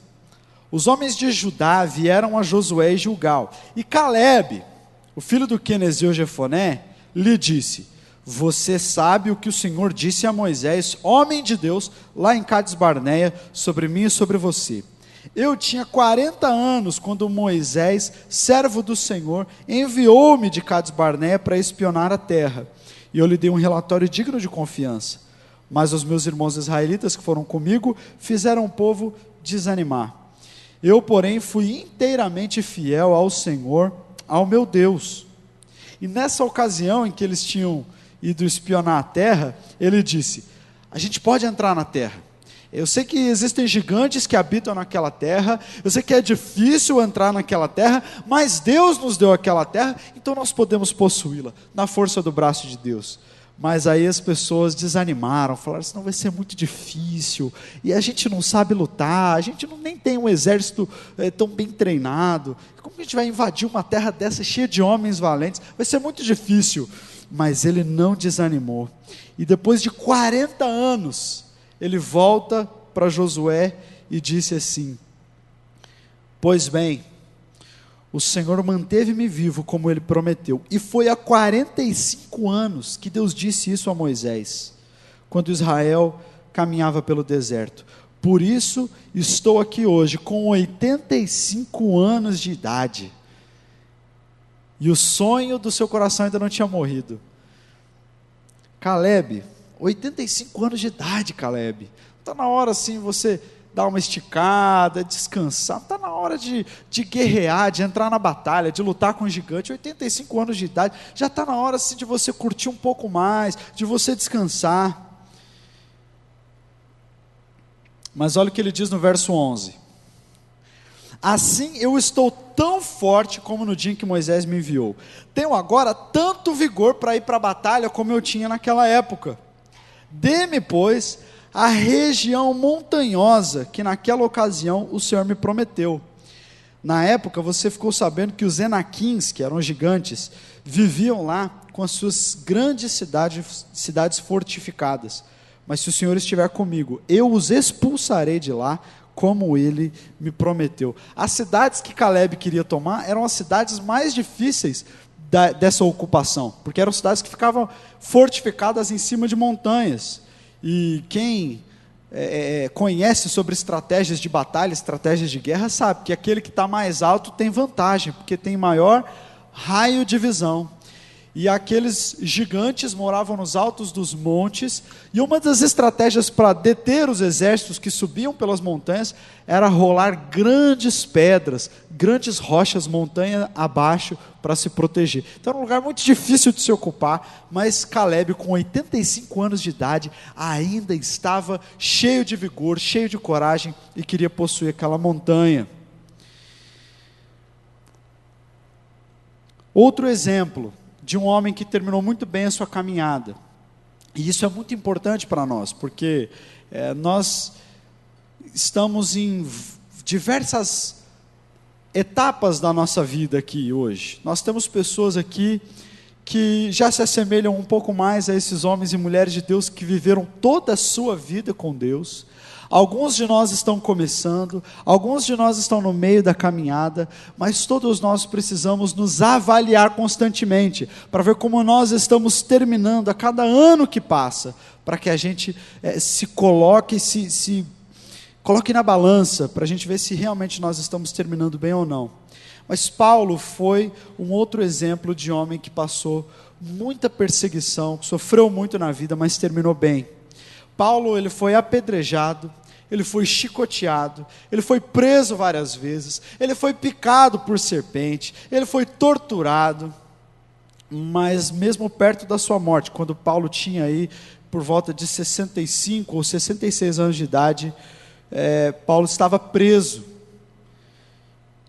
os homens de Judá vieram a Josué e Gilgal, e Caleb, o filho do Quenezeu Jefoné, lhe disse: você sabe o que o Senhor disse a Moisés, homem de Deus, lá em Cades Barneia, sobre mim e sobre você. Eu tinha 40 anos quando Moisés, servo do Senhor, enviou-me de Cades Barneia para espionar a terra. E eu lhe dei um relatório digno de confiança. Mas os meus irmãos israelitas que foram comigo fizeram o povo desanimar. Eu, porém, fui inteiramente fiel ao Senhor, ao meu Deus. E nessa ocasião em que eles tinham ido espionar a terra, ele disse: a gente pode entrar na terra. Eu sei que existem gigantes que habitam naquela terra, eu sei que é difícil entrar naquela terra, mas Deus nos deu aquela terra, então nós podemos possuí-la, na força do braço de Deus. Mas aí as pessoas desanimaram, falaram: senão vai ser muito difícil, e a gente não sabe lutar, a gente nem tem um exército tão bem treinado, como que a gente vai invadir uma terra dessa cheia de homens valentes? Vai ser muito difícil. Mas ele não desanimou, e depois de 40 anos, ele volta para Josué e disse assim: pois bem, o Senhor manteve-me vivo como ele prometeu, e foi há 45 anos que Deus disse isso a Moisés, quando Israel caminhava pelo deserto. Por isso estou aqui hoje com 85 anos de idade. E o sonho do seu coração ainda não tinha morrido. Caleb, 85 anos de idade, Caleb. Está na hora assim você dar uma esticada, descansar. Não está na hora de guerrear, de entrar na batalha, de lutar com o gigante. 85 anos de idade. Já está na hora assim de você curtir um pouco mais, de você descansar. Mas olha o que ele diz no verso 11. Assim eu estou tão forte como no dia em que Moisés me enviou. Tenho agora tanto vigor para ir para a batalha como eu tinha naquela época. Dê-me, pois, a região montanhosa que naquela ocasião o Senhor me prometeu. Na época você ficou sabendo que os Enaquins, que eram gigantes, viviam lá com as suas grandes cidades fortificadas. Mas se o Senhor estiver comigo, eu os expulsarei de lá, como ele me prometeu. As cidades que Caleb queria tomar eram as cidades mais difíceis dessa ocupação, porque eram cidades que ficavam fortificadas em cima de montanhas. E quem conhece sobre estratégias de batalha, estratégias de guerra, sabe que aquele que está mais alto tem vantagem, porque tem maior raio de visão. E aqueles gigantes moravam nos altos dos montes, e uma das estratégias para deter os exércitos que subiam pelas montanhas era rolar grandes pedras, grandes rochas montanha abaixo para se proteger. Então era um lugar muito difícil de se ocupar, mas Caleb, com 85 anos de idade, ainda estava cheio de vigor, cheio de coragem e queria possuir aquela montanha. Outro exemplo de um homem que terminou muito bem a sua caminhada, e isso é muito importante para nós, porque nós estamos em diversas etapas da nossa vida aqui hoje. Nós temos pessoas aqui que já se assemelham um pouco mais a esses homens e mulheres de Deus que viveram toda a sua vida com Deus. Alguns de nós estão começando, alguns de nós estão no meio da caminhada, mas todos nós precisamos nos avaliar constantemente, para ver como nós estamos terminando a cada ano que passa, para que a gente se coloque, se coloque na balança, para a gente ver se realmente nós estamos terminando bem ou não. Mas Paulo foi um outro exemplo de homem que passou muita perseguição, que sofreu muito na vida, mas terminou bem. Paulo, ele foi apedrejado, ele foi chicoteado, ele foi preso várias vezes, ele foi picado por serpente, ele foi torturado, mas mesmo perto da sua morte, quando Paulo tinha aí por volta de 65 ou 66 anos de idade, Paulo estava preso,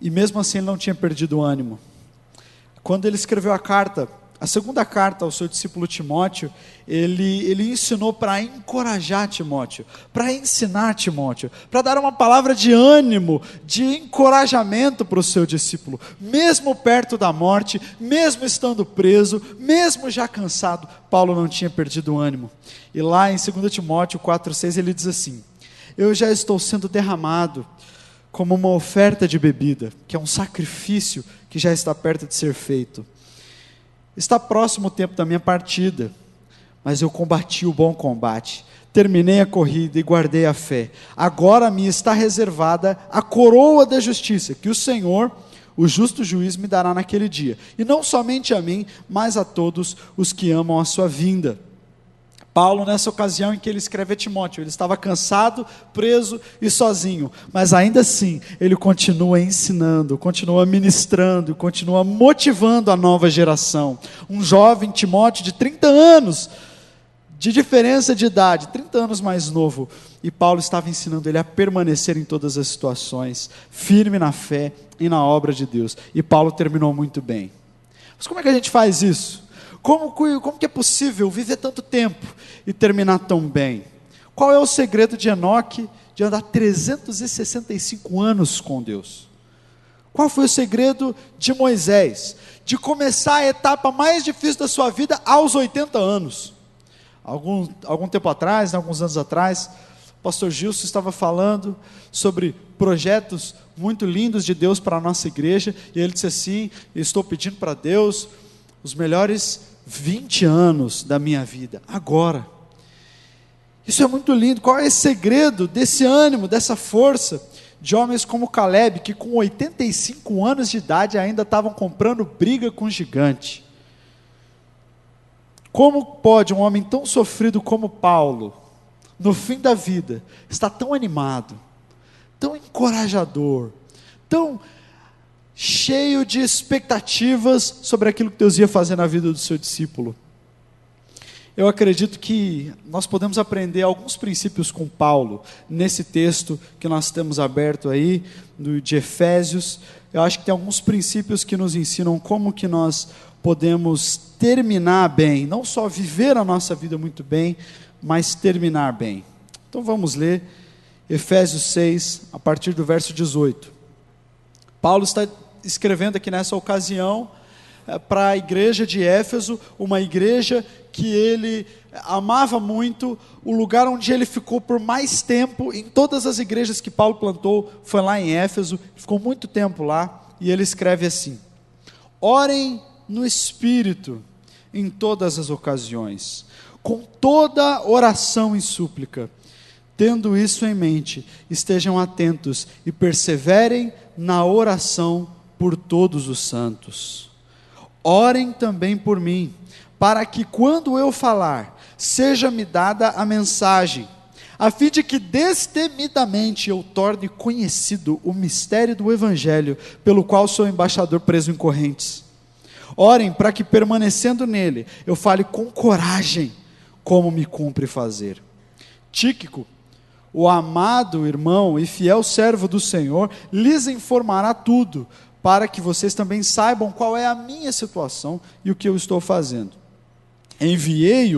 e mesmo assim ele não tinha perdido o ânimo. Quando ele escreveu a segunda carta ao seu discípulo Timóteo, ele ensinou para encorajar Timóteo, para ensinar Timóteo, para dar uma palavra de ânimo, de encorajamento para o seu discípulo, mesmo perto da morte, mesmo estando preso, mesmo já cansado, Paulo não tinha perdido o ânimo. E lá em 2 Timóteo 4,6 ele diz assim: eu já estou sendo derramado como uma oferta de bebida, que é um sacrifício que já está perto de ser feito. Está próximo o tempo da minha partida, mas eu combati o bom combate, terminei a corrida e guardei a fé. Agora me está reservada a coroa da justiça, que o Senhor, o justo juiz, me dará naquele dia, e não somente a mim, mas a todos os que amam a sua vinda. Paulo, nessa ocasião em que ele escreve a Timóteo, ele estava cansado, preso e sozinho, mas ainda assim, ele continua ensinando, continua ministrando, continua motivando a nova geração. Um jovem Timóteo de 30 anos, de diferença de idade, 30 anos mais novo, e Paulo estava ensinando ele a permanecer em todas as situações, firme na fé e na obra de Deus, e Paulo terminou muito bem. Mas como é que a gente faz isso? Como que é possível viver tanto tempo e terminar tão bem? Qual é o segredo de Enoque de andar 365 anos com Deus? Qual foi o segredo de Moisés de começar a etapa mais difícil da sua vida aos 80 anos? Algum tempo atrás, alguns anos atrás, o pastor Gilson estava falando sobre projetos muito lindos de Deus para a nossa igreja, e ele disse assim: eu estou pedindo para Deus os melhores 20 anos da minha vida, agora. Isso é muito lindo. Qual é esse segredo desse ânimo, dessa força de homens como Caleb, que com 85 anos de idade ainda estavam comprando briga com gigante? Como pode um homem tão sofrido como Paulo, no fim da vida, estar tão animado, tão encorajador, tão cheio de expectativas sobre aquilo que Deus ia fazer na vida do seu discípulo? Eu acredito que nós podemos aprender alguns princípios com Paulo, nesse texto que nós temos aberto aí, de Efésios. Eu acho que tem alguns princípios que nos ensinam como que nós podemos terminar bem, não só viver a nossa vida muito bem, mas terminar bem. Então vamos ler Efésios 6, a partir do verso 18. Paulo está escrevendo aqui nessa ocasião para a igreja de Éfeso, uma igreja que ele amava muito, o lugar onde ele ficou por mais tempo, em todas as igrejas que Paulo plantou, foi lá em Éfeso, ficou muito tempo lá, e ele escreve assim: orem no Espírito em todas as ocasiões, com toda oração e súplica. Tendo isso em mente, estejam atentos e perseverem na oração por todos os santos. Orem também por mim, para que quando eu falar, seja-me dada a mensagem, a fim de que destemidamente eu torne conhecido o mistério do Evangelho, pelo qual sou embaixador preso em correntes. Orem para que, permanecendo nele, eu fale com coragem, como me cumpre fazer. Tíquico, o amado irmão e fiel servo do Senhor, lhes informará tudo, para que vocês também saibam qual é a minha situação e o que eu estou fazendo. Enviei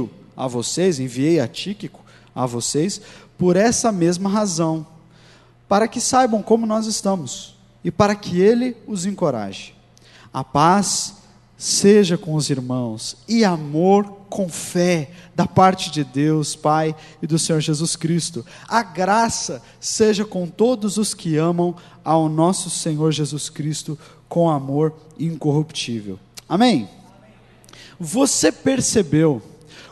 a Tíquico a vocês, por essa mesma razão, para que saibam como nós estamos, e para que ele os encoraje. A paz seja com os irmãos, e amor com fé, da parte de Deus, Pai, e do Senhor Jesus Cristo. A graça seja com todos os que amam ao nosso Senhor Jesus Cristo, com amor incorruptível. Amém? Você percebeu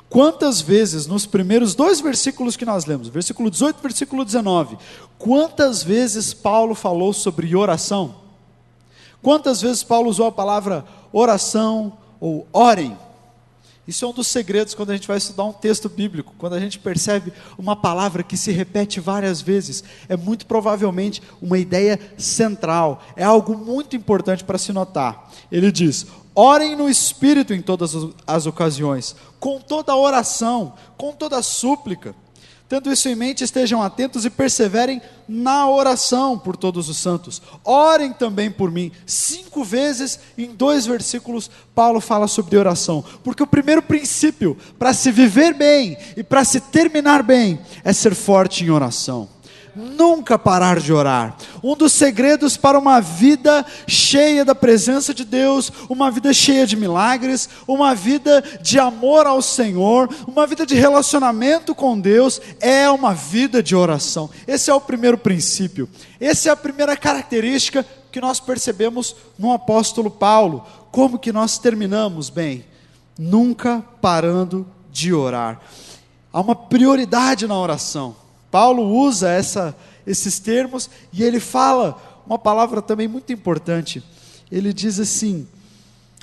quantas vezes nos primeiros 2 versículos que nós lemos, versículo 18 e versículo 19, quantas vezes Paulo falou sobre oração? Quantas vezes Paulo usou a palavra oração ou orem? Isso é um dos segredos quando a gente vai estudar um texto bíblico. Quando a gente percebe uma palavra que se repete várias vezes, é muito provavelmente uma ideia central. É algo muito importante para se notar. Ele diz: orem no Espírito em todas as ocasiões, com toda oração, com toda súplica. Tendo isso em mente, estejam atentos e perseverem na oração por todos os santos. Orem também por mim. 5 vezes em 2 versículos, Paulo fala sobre oração. Porque o primeiro princípio para se viver bem e para se terminar bem é ser forte em oração. Nunca parar de orar. Um dos segredos para uma vida cheia da presença de Deus, uma vida cheia de milagres, uma vida de amor ao Senhor, uma vida de relacionamento com Deus, é uma vida de oração. Esse é o primeiro princípio. Essa é a primeira característica que nós percebemos no apóstolo Paulo. Como que nós terminamos bem? Nunca parando de orar. Há uma prioridade na oração. Paulo usa esses termos e ele fala uma palavra também muito importante. Ele diz assim: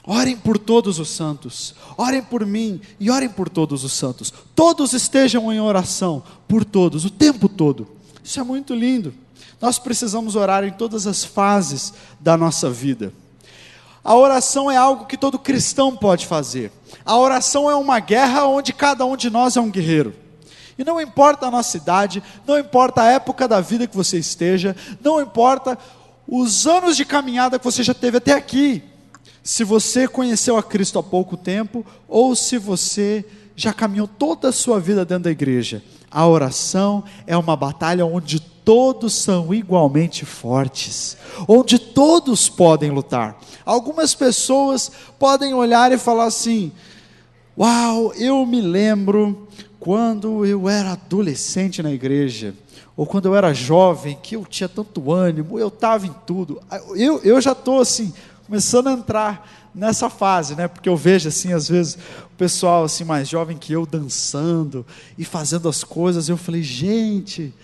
orem por todos os santos, orem por mim e orem por todos os santos. Todos estejam em oração por todos, o tempo todo. Isso é muito lindo. Nós precisamos orar em todas as fases da nossa vida. A oração é algo que todo cristão pode fazer. A oração é uma guerra onde cada um de nós é um guerreiro. E não importa a nossa idade, não importa a época da vida que você esteja, não importa os anos de caminhada que você já teve até aqui, se você conheceu a Cristo há pouco tempo, ou se você já caminhou toda a sua vida dentro da igreja, a oração é uma batalha onde todos são igualmente fortes, onde todos podem lutar. Algumas pessoas podem olhar e falar assim: uau, eu me lembro quando eu era adolescente na igreja, ou quando eu era jovem, que eu tinha tanto ânimo, eu estava em tudo. Eu já estou assim, começando a entrar nessa fase, né? Porque eu vejo assim, às vezes, o pessoal assim, mais jovem que eu, dançando e fazendo as coisas. Eu falei: gente,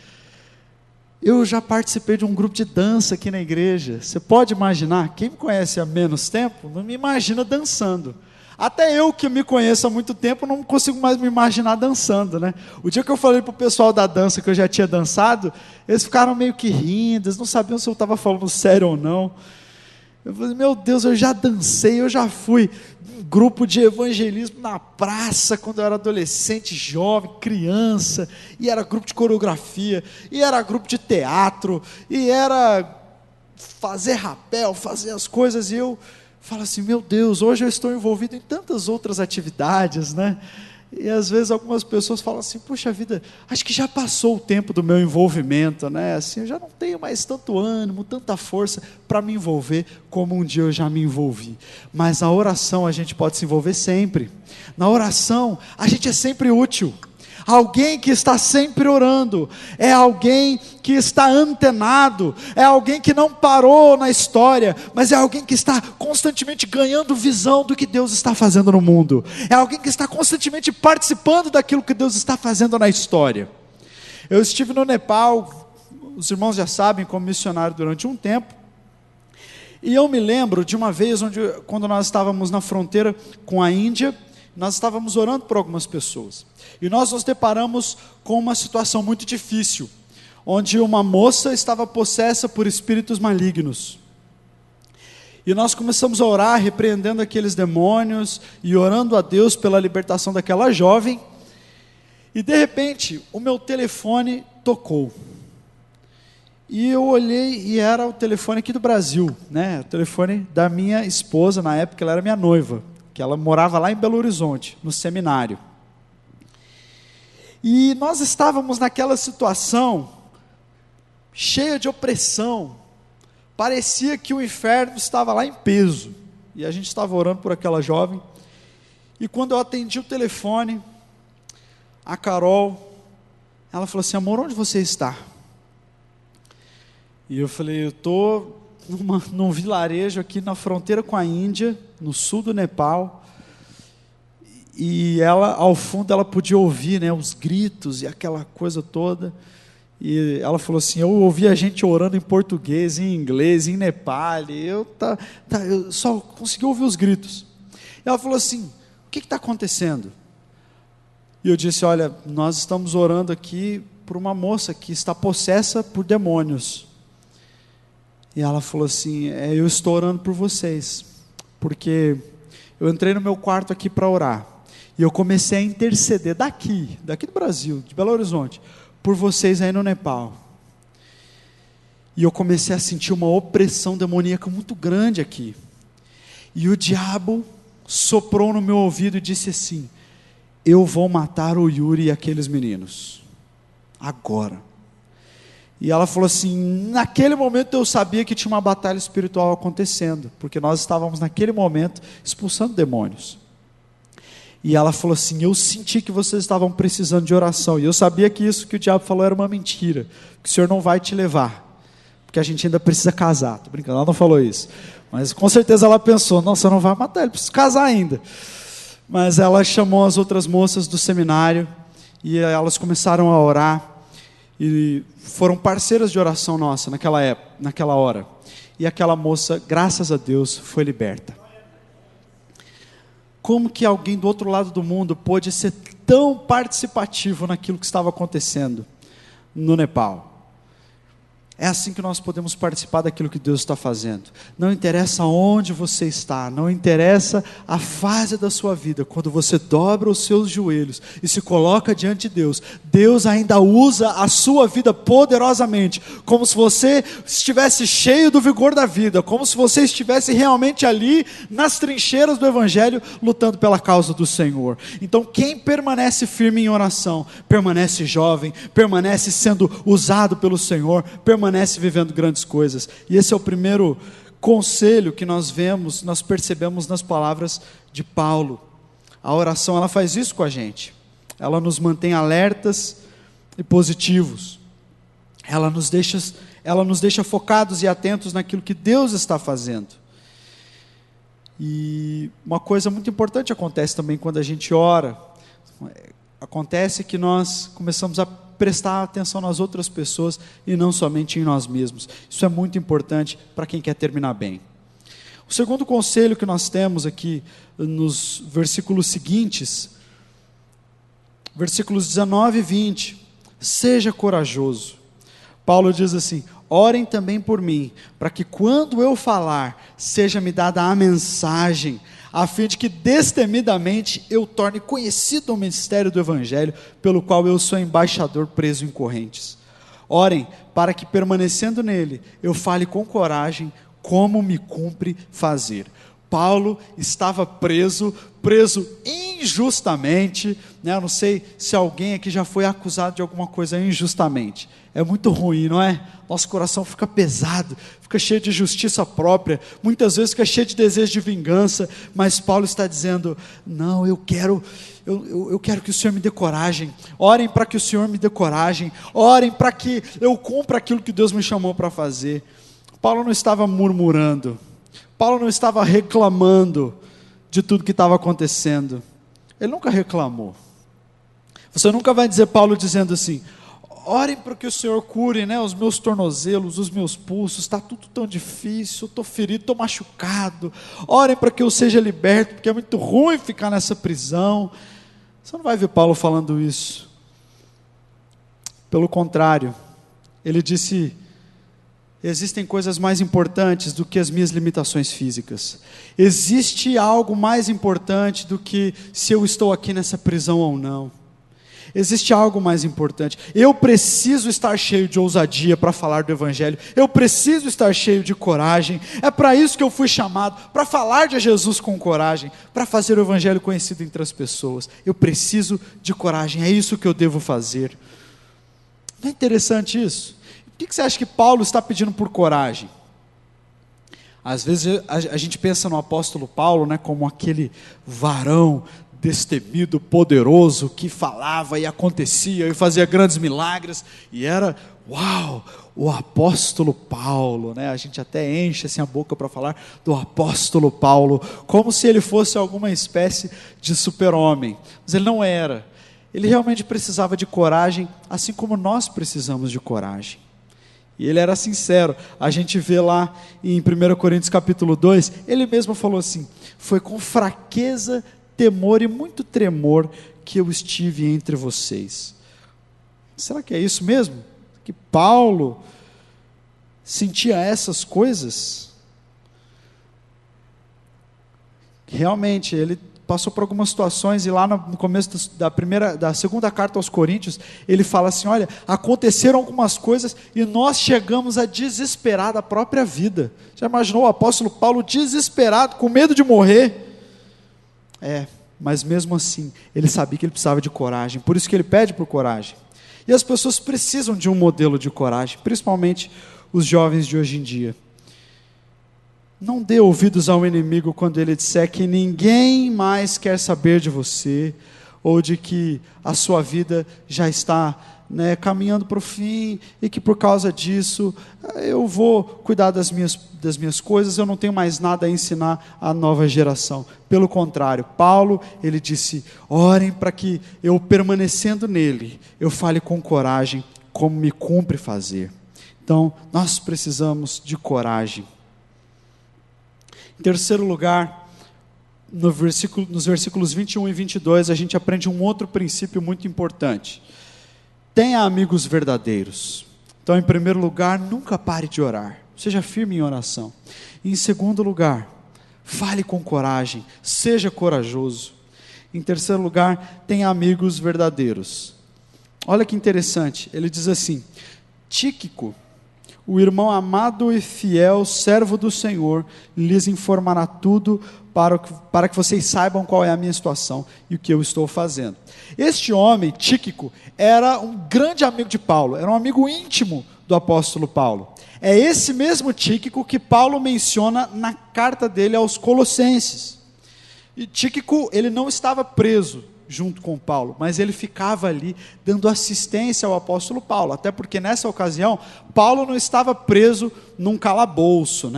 eu já participei de um grupo de dança aqui na igreja. Você pode imaginar? Quem me conhece há menos tempo, não me imagina dançando. Até eu que me conheço há muito tempo, não consigo mais me imaginar dançando, né? O dia que eu falei para o pessoal da dança que eu já tinha dançado, eles ficaram meio que rindo, eles não sabiam se eu estava falando sério ou não. Eu falei: meu Deus, eu já dancei, eu já fui em grupo de evangelismo na praça, quando eu era adolescente, jovem, criança, e era grupo de coreografia, e era grupo de teatro, e era fazer rapel, fazer as coisas, e eu fala assim: meu Deus, hoje eu estou envolvido em tantas outras atividades, né? E às vezes algumas pessoas falam assim: puxa vida, acho que já passou o tempo do meu envolvimento, né? Assim, eu já não tenho mais tanto ânimo, tanta força para me envolver como um dia eu já me envolvi. Mas na oração a gente pode se envolver sempre. Na oração a gente é sempre útil. Alguém que está sempre orando, é alguém que está antenado, é alguém que não parou na história, mas é alguém que está constantemente ganhando visão do que Deus está fazendo no mundo, é alguém que está constantemente participando daquilo que Deus está fazendo na história. Eu estive no Nepal, os irmãos já sabem, como missionário durante um tempo, e eu me lembro de uma vez quando nós estávamos na fronteira com a Índia, nós estávamos orando por algumas pessoas, e nós nos deparamos com uma situação muito difícil, onde uma moça estava possessa por espíritos malignos, e nós começamos a orar, repreendendo aqueles demônios, e orando a Deus pela libertação daquela jovem, e de repente, o meu telefone tocou, e eu olhei, e era o telefone aqui do Brasil, né? O telefone da minha esposa, na época ela era minha noiva, que ela morava lá em Belo Horizonte, no seminário. E nós estávamos naquela situação, cheia de opressão, parecia que o inferno estava lá em peso, e a gente estava orando por aquela jovem, e quando eu atendi o telefone, a Carol, ela falou assim: amor, onde você está? E eu falei: eu estou num vilarejo aqui na fronteira com a Índia, no sul do Nepal, e ela, ao fundo, ela podia ouvir, né, os gritos e aquela coisa toda, e ela falou assim: eu ouvi a gente orando em português, em inglês, em Nepali, eu só consegui ouvir os gritos. Ela falou assim: o que está acontecendo? E eu disse, olha, nós estamos orando aqui por uma moça que está possessa por demônios. E ela falou assim, eu estou orando por vocês, porque eu entrei no meu quarto aqui para orar, e eu comecei a interceder daqui do Brasil, de Belo Horizonte, por vocês aí no Nepal. E eu comecei a sentir uma opressão demoníaca muito grande aqui. E o diabo soprou no meu ouvido e disse assim, eu vou matar o Yuri e aqueles meninos, agora. E ela falou assim, naquele momento eu sabia que tinha uma batalha espiritual acontecendo, porque nós estávamos naquele momento expulsando demônios. E ela falou assim, eu senti que vocês estavam precisando de oração, e eu sabia que isso que o diabo falou era uma mentira, que o Senhor não vai te levar, porque a gente ainda precisa casar. Estou brincando, ela não falou isso, mas com certeza ela pensou, não, você não vai matar ele, precisa casar ainda. Mas ela chamou as outras moças do seminário, e elas começaram a orar, e foram parceiras de oração nossa naquela hora, e aquela moça, graças a Deus, foi liberta. Como que alguém do outro lado do mundo pôde ser tão participativo naquilo que estava acontecendo no Nepal? É assim que nós podemos participar daquilo que Deus está fazendo. Não interessa onde você está, não interessa a fase da sua vida, quando você dobra os seus joelhos e se coloca diante de Deus, Deus ainda usa a sua vida poderosamente, como se você estivesse cheio do vigor da vida, como se você estivesse realmente ali nas trincheiras do Evangelho, lutando pela causa do Senhor. Então quem permanece firme em oração, permanece jovem, permanece sendo usado pelo Senhor, permanece vivendo grandes coisas. E esse é o primeiro conselho que nós percebemos nas palavras de Paulo. A oração, ela faz isso com a gente. Ela nos mantém alertas e positivos. Ela nos deixa focados e atentos naquilo que Deus está fazendo. E uma coisa muito importante acontece também quando a gente ora. Acontece que nós começamos a prestar atenção nas outras pessoas e não somente em nós mesmos. Isso é muito importante para quem quer terminar bem. O segundo conselho que nós temos aqui nos versículos seguintes, versículos 19 e 20, seja corajoso. Paulo diz assim, orem também por mim, para que quando eu falar, seja-me dada a mensagem, a fim de que destemidamente eu torne conhecido o mistério do Evangelho, pelo qual eu sou embaixador preso em correntes. Orem para que, permanecendo nele, eu fale com coragem, como me cumpre fazer. Paulo estava preso injustamente, né? Eu não sei se alguém aqui já foi acusado de alguma coisa injustamente. É muito ruim, não é? Nosso coração fica pesado, fica cheio de justiça própria, muitas vezes fica cheio de desejo de vingança, mas Paulo está dizendo, não, eu quero que o Senhor me dê coragem. Orem para que o Senhor me dê coragem, orem para que eu cumpra aquilo que Deus me chamou para fazer. Paulo não estava murmurando, Paulo não estava reclamando de tudo que estava acontecendo, ele nunca reclamou. Você nunca vai dizer Paulo dizendo assim, orem para que o Senhor cure, né, os meus tornozelos, os meus pulsos, está tudo tão difícil, estou ferido, estou machucado, orem para que eu seja liberto, porque é muito ruim ficar nessa prisão. Você não vai ver Paulo falando isso. Pelo contrário, ele disse, existem coisas mais importantes do que as minhas limitações físicas. Existe algo mais importante do que se eu estou aqui nessa prisão ou não. Existe algo mais importante. Eu preciso estar cheio de ousadia para falar do Evangelho. Eu preciso estar cheio de coragem. É para isso que eu fui chamado, para falar de Jesus com coragem, para fazer o Evangelho conhecido entre as pessoas. Eu preciso de coragem, é isso que eu devo fazer. Não é interessante isso? Por que você acha que Paulo está pedindo por coragem? Às vezes a gente pensa no apóstolo Paulo, né, como aquele varão destemido, poderoso, que falava e acontecia e fazia grandes milagres, e era, uau, o apóstolo Paulo, né? A gente até enche assim a boca para falar do apóstolo Paulo, como se ele fosse alguma espécie de super-homem, mas ele não era. Ele realmente precisava de coragem, assim como nós precisamos de coragem. E ele era sincero. A gente vê lá em 1 Coríntios capítulo 2, ele mesmo falou assim, foi com fraqueza temor e muito tremor que eu estive entre vocês. Será que é isso mesmo? Que Paulo sentia essas coisas? Realmente, ele passou por algumas situações, e lá no começo da segunda carta aos Coríntios, ele fala assim: olha, aconteceram algumas coisas e nós chegamos a desesperar da própria vida. Já imaginou o apóstolo Paulo desesperado, com medo de morrer? Mas mesmo assim, ele sabia que ele precisava de coragem, por isso que ele pede por coragem. E as pessoas precisam de um modelo de coragem, principalmente os jovens de hoje em dia. Não dê ouvidos ao inimigo quando ele disser que ninguém mais quer saber de você, ou de que a sua vida já está, caminhando para o fim, e que por causa disso eu vou cuidar das minhas coisas, eu não tenho mais nada a ensinar à nova geração. Pelo contrário, Paulo, ele disse: orem para que eu, permanecendo nele, eu fale com coragem, como me cumpre fazer. Então, nós precisamos de coragem. Em terceiro lugar, nos versículos 21 e 22, a gente aprende um outro princípio muito importante. Tenha amigos verdadeiros. Então, em primeiro lugar, nunca pare de orar. Seja firme em oração. E em segundo lugar, fale com coragem. Seja corajoso. Em terceiro lugar, tenha amigos verdadeiros. Olha que interessante. Ele diz assim: Tíquico, o irmão amado e fiel, servo do Senhor, lhes informará tudo para que vocês saibam qual é a minha situação e o que eu estou fazendo. Este homem, Tíquico, era um grande amigo de Paulo, era um amigo íntimo do apóstolo Paulo. É esse mesmo Tíquico que Paulo menciona na carta dele aos Colossenses. E Tíquico, ele não estava preso junto com Paulo, mas ele ficava ali dando assistência ao apóstolo Paulo, até porque nessa ocasião Paulo não estava preso num calabouço,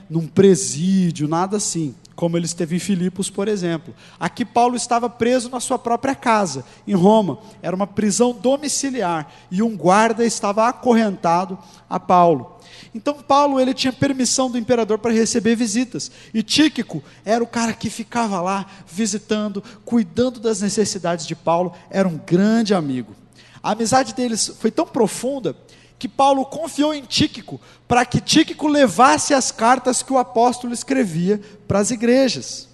num presídio, nada assim, como ele esteve em Filipos, por exemplo. Aqui Paulo estava preso na sua própria casa, em Roma. Era uma prisão domiciliar, e um guarda estava acorrentado a Paulo. Então Paulo, ele tinha permissão do imperador para receber visitas, e Tíquico era o cara que ficava lá visitando, cuidando das necessidades de Paulo. Era um grande amigo. A amizade deles foi tão profunda que Paulo confiou em Tíquico para que Tíquico levasse as cartas que o apóstolo escrevia para as igrejas.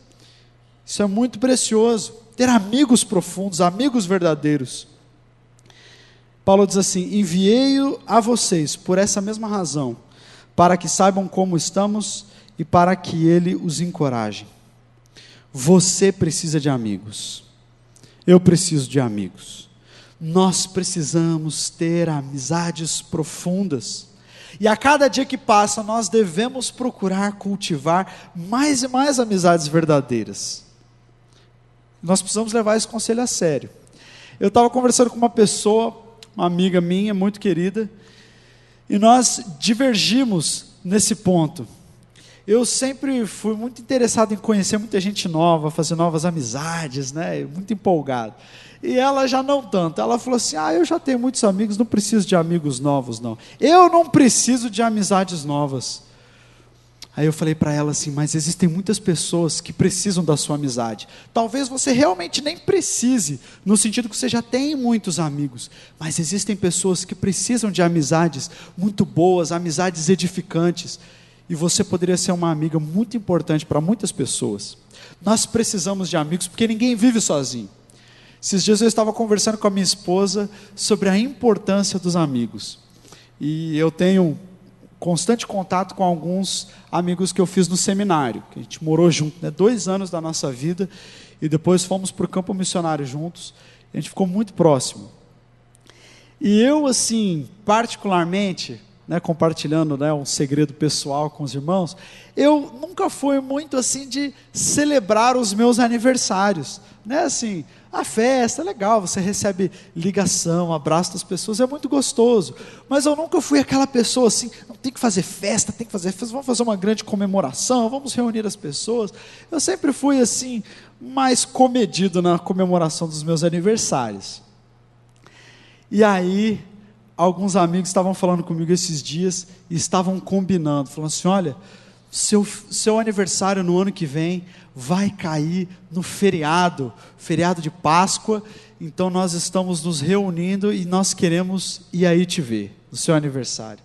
Isso é muito precioso, ter amigos profundos, amigos verdadeiros. Paulo diz assim: enviei-o a vocês por essa mesma razão, para que saibam como estamos e para que ele os encoraje. Você precisa de amigos, eu preciso de amigos. Nós precisamos ter amizades profundas, e a cada dia que passa nós devemos procurar cultivar mais e mais amizades verdadeiras. Nós precisamos levar esse conselho a sério. Eu estava conversando com uma pessoa, uma amiga minha, muito querida, e nós divergimos nesse ponto. Eu sempre fui muito interessado em conhecer muita gente nova, fazer novas amizades, muito empolgado. E ela já não tanto. Ela falou assim: eu já tenho muitos amigos, não preciso de amigos novos, não. Eu não preciso de amizades novas. Aí eu falei para ela assim: mas existem muitas pessoas que precisam da sua amizade. Talvez você realmente nem precise, no sentido que você já tem muitos amigos, mas existem pessoas que precisam de amizades muito boas, amizades edificantes, e você poderia ser uma amiga muito importante para muitas pessoas. Nós precisamos de amigos, porque ninguém vive sozinho. Esses dias eu estava conversando com a minha esposa sobre a importância dos amigos, e eu tenho constante contato com alguns amigos que eu fiz no seminário, que a gente morou junto, 2 anos da nossa vida, e depois fomos para o campo missionário juntos. A gente ficou muito próximo. E eu, assim, particularmente, compartilhando um segredo pessoal com os irmãos, eu nunca fui muito assim de celebrar os meus aniversários, assim, a festa é legal, você recebe ligação, abraço das pessoas, é muito gostoso, mas eu nunca fui aquela pessoa assim: não, tem que fazer festa, vamos fazer uma grande comemoração, vamos reunir as pessoas. Eu sempre fui assim, mais comedido na comemoração dos meus aniversários. E aí, alguns amigos estavam falando comigo esses dias, e estavam combinando, falando assim: olha, Seu aniversário no ano que vem vai cair no feriado de Páscoa. Então nós estamos nos reunindo e nós queremos ir aí te ver, no seu aniversário.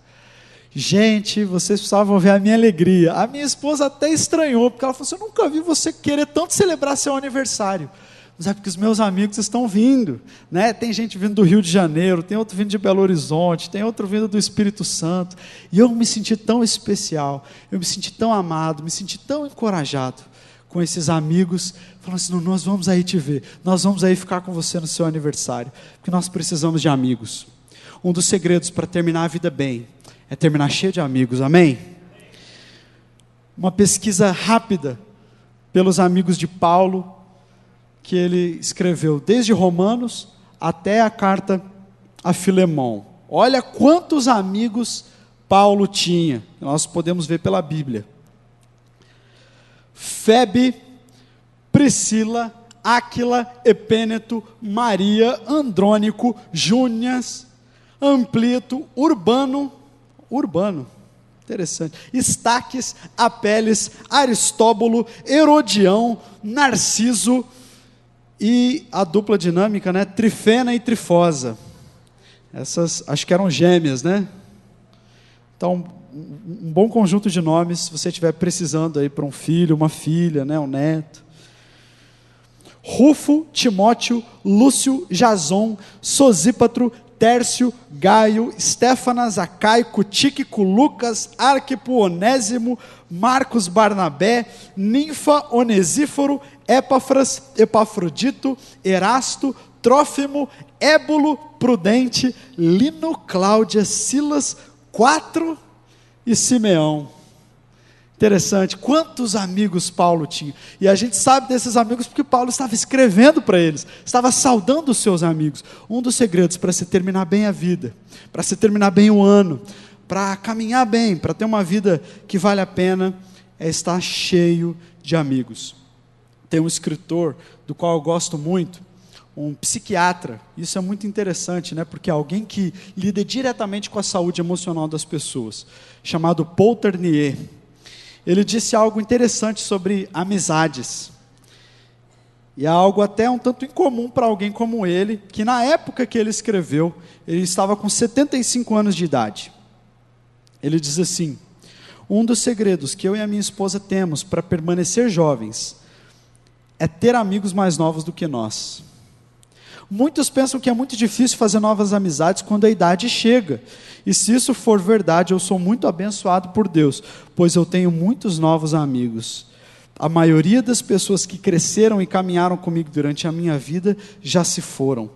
Gente, vocês precisavam ver a minha alegria. A minha esposa até estranhou, porque ela falou assim: eu nunca vi você querer tanto celebrar seu aniversário. Mas é porque os meus amigos estão vindo, né? Tem gente vindo do Rio de Janeiro, tem outro vindo de Belo Horizonte, tem outro vindo do Espírito Santo. E eu me senti tão especial, eu me senti tão amado, me senti tão encorajado com esses amigos, falando assim: não, nós vamos aí te ver, nós vamos aí ficar com você no seu aniversário, porque nós precisamos de amigos. Um dos segredos para terminar a vida bem é terminar cheio de amigos, amém? Uma pesquisa rápida pelos amigos de Paulo, que ele escreveu desde Romanos até a carta a Filemão. Olha quantos amigos Paulo tinha, nós podemos ver pela Bíblia: Febe, Priscila, Áquila, Epêneto, Maria, Andrônico, Júnias, Amplito, Urbano, interessante, Estaques, Apeles, Aristóbulo, Herodião, Narciso, e a dupla dinâmica, né? Trifena e Trifosa. Essas acho que eram gêmeas, né? Então, um bom conjunto de nomes, se você estiver precisando aí para um filho, uma filha, né? Um neto. Rufo, Timóteo, Lúcio, Jason, Sosípatro, Tércio, Gaio, Estéfanas, Acaico, Tíquico, Lucas, Arquipo, Onésimo, Marcos, Barnabé, Ninfa, Onesíforo, Epáfras, Epafrodito, Erasto, Trófimo, Ébulo, Prudente, Lino, Cláudia, Silas, 4 e Simeão. Interessante, quantos amigos Paulo tinha. E a gente sabe desses amigos porque Paulo estava escrevendo para eles, estava saudando os seus amigos. Um dos segredos para se terminar bem a vida, para se terminar bem o ano, para caminhar bem, para ter uma vida que vale a pena, é estar cheio de amigos. Tem um escritor do qual eu gosto muito, um psiquiatra. Isso é muito interessante, né? Porque é alguém que lida diretamente com a saúde emocional das pessoas, chamado Paul Ternier. Ele disse algo interessante sobre amizades, e é algo até um tanto incomum para alguém como ele, que na época que ele escreveu, ele estava com 75 anos de idade. Ele diz assim: um dos segredos que eu e a minha esposa temos para permanecer jovens é ter amigos mais novos do que nós. Muitos pensam que é muito difícil fazer novas amizades quando a idade chega. E se isso for verdade, eu sou muito abençoado por Deus, pois eu tenho muitos novos amigos. A maioria das pessoas que cresceram e caminharam comigo durante a minha vida já se foram.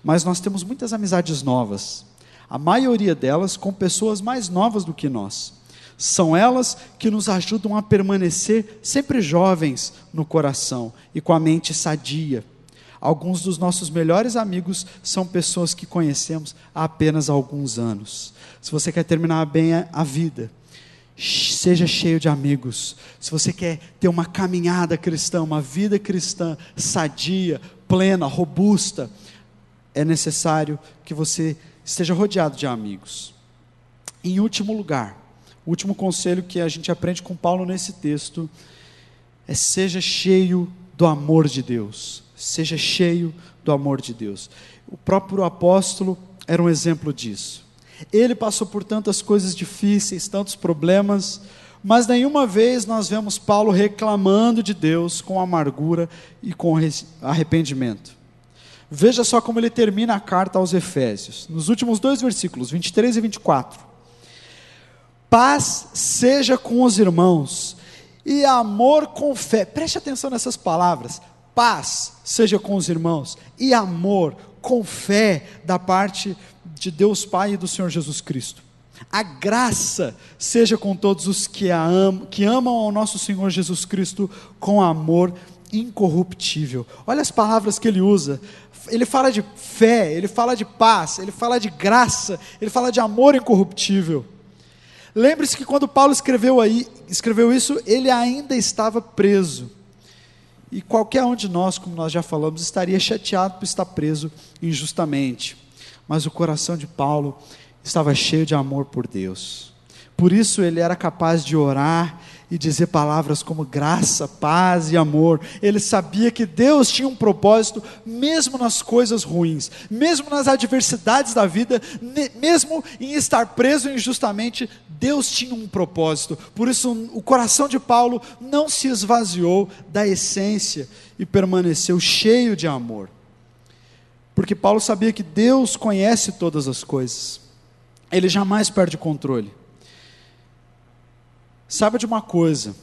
Mas nós temos muitas amizades novas. A maioria delas com pessoas mais novas do que nós. São elas que nos ajudam a permanecer sempre jovens no coração e com a mente sadia. Alguns dos nossos melhores amigos são pessoas que conhecemos há apenas alguns anos. Se você quer terminar bem a vida, seja cheio de amigos. Se você quer ter uma caminhada cristã, uma vida cristã sadia, plena, robusta, é necessário que você esteja rodeado de amigos. Em último lugar, o último conselho que a gente aprende com Paulo nesse texto é: seja cheio do amor de Deus. Seja cheio do amor de Deus. O próprio apóstolo era um exemplo disso. Ele passou por tantas coisas difíceis, tantos problemas, mas nenhuma vez nós vemos Paulo reclamando de Deus com amargura e com arrependimento. Veja só como ele termina a carta aos Efésios, nos últimos 2 versículos, 23 e 24. Paz seja com os irmãos e amor com fé. Preste atenção nessas palavras. Paz seja com os irmãos e amor com fé da parte de Deus Pai e do Senhor Jesus Cristo. A graça seja com todos os que amam ao nosso Senhor Jesus Cristo com amor incorruptível. Olha as palavras que ele usa. Ele fala de fé, ele fala de paz, ele fala de graça, ele fala de amor incorruptível. Lembre-se que quando Paulo escreveu isso, ele ainda estava preso. E qualquer um de nós, como nós já falamos, estaria chateado por estar preso injustamente. Mas o coração de Paulo estava cheio de amor por Deus. Por isso ele era capaz de orar e dizer palavras como graça, paz e amor. Ele sabia que Deus tinha um propósito, mesmo nas coisas ruins, mesmo nas adversidades da vida, mesmo em estar preso injustamente, Deus tinha um propósito. Por isso o coração de Paulo não se esvaziou da essência e permaneceu cheio de amor. Porque Paulo sabia que Deus conhece todas as coisas. Ele jamais perde o controle. Saiba de uma coisa,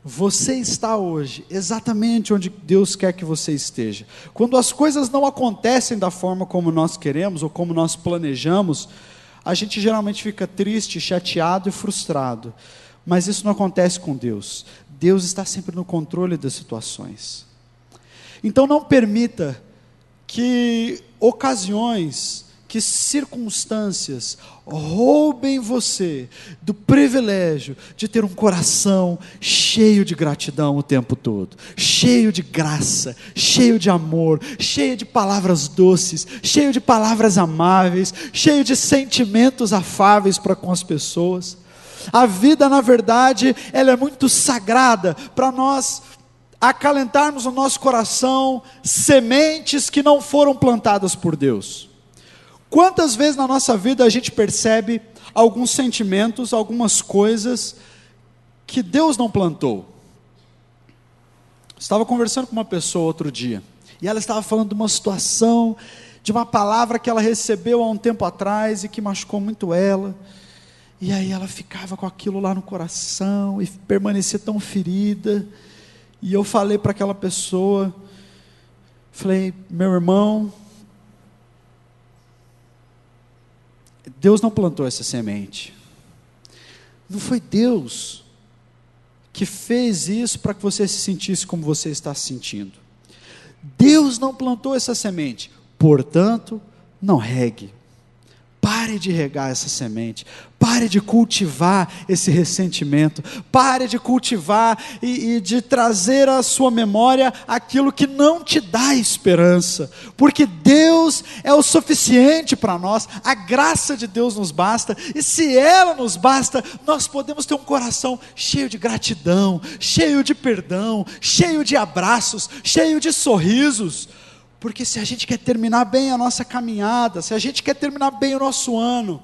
você está hoje exatamente onde Deus quer que você esteja. Quando as coisas não acontecem da forma como nós queremos ou como nós planejamos, a gente geralmente fica triste, chateado e frustrado. Mas isso não acontece com Deus. Deus está sempre no controle das situações. Então não permita que ocasiões, que circunstâncias roubem você do privilégio de ter um coração cheio de gratidão o tempo todo, cheio de graça, cheio de amor, cheio de palavras doces, cheio de palavras amáveis, cheio de sentimentos afáveis para com as pessoas. A vida, na verdade, ela é muito sagrada para nós acalentarmos no nosso coração sementes que não foram plantadas por Deus. Quantas vezes na nossa vida a gente percebe alguns sentimentos, algumas coisas que Deus não plantou? Estava conversando com uma pessoa outro dia, e ela estava falando de uma situação, de uma palavra que ela recebeu há um tempo atrás e que machucou muito ela, e aí ela ficava com aquilo lá no coração e permanecia tão ferida. E eu falei para aquela pessoa, falei, meu irmão, Deus não plantou essa semente. Não foi Deus que fez isso para que você se sentisse como você está se sentindo. Deus não plantou essa semente, portanto, não regue. Pare de regar essa semente, pare de cultivar esse ressentimento, pare de cultivar e de trazer à sua memória aquilo que não te dá esperança, porque Deus é o suficiente para nós, a graça de Deus nos basta, e se ela nos basta, nós podemos ter um coração cheio de gratidão, cheio de perdão, cheio de abraços, cheio de sorrisos. Porque se a gente quer terminar bem a nossa caminhada, se a gente quer terminar bem o nosso ano,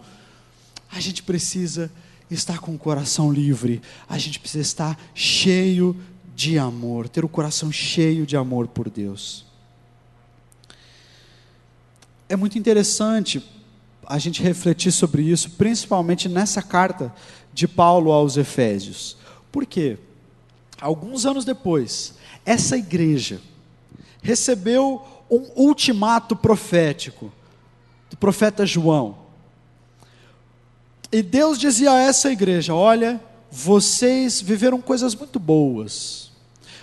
a gente precisa estar com o coração livre, a gente precisa estar cheio de amor, ter o coração cheio de amor por Deus. É muito interessante a gente refletir sobre isso, principalmente nessa carta de Paulo aos Efésios. Por quê? Alguns anos depois, essa igreja recebeu um ultimato profético do profeta João. E Deus dizia a essa igreja: olha, vocês viveram coisas muito boas,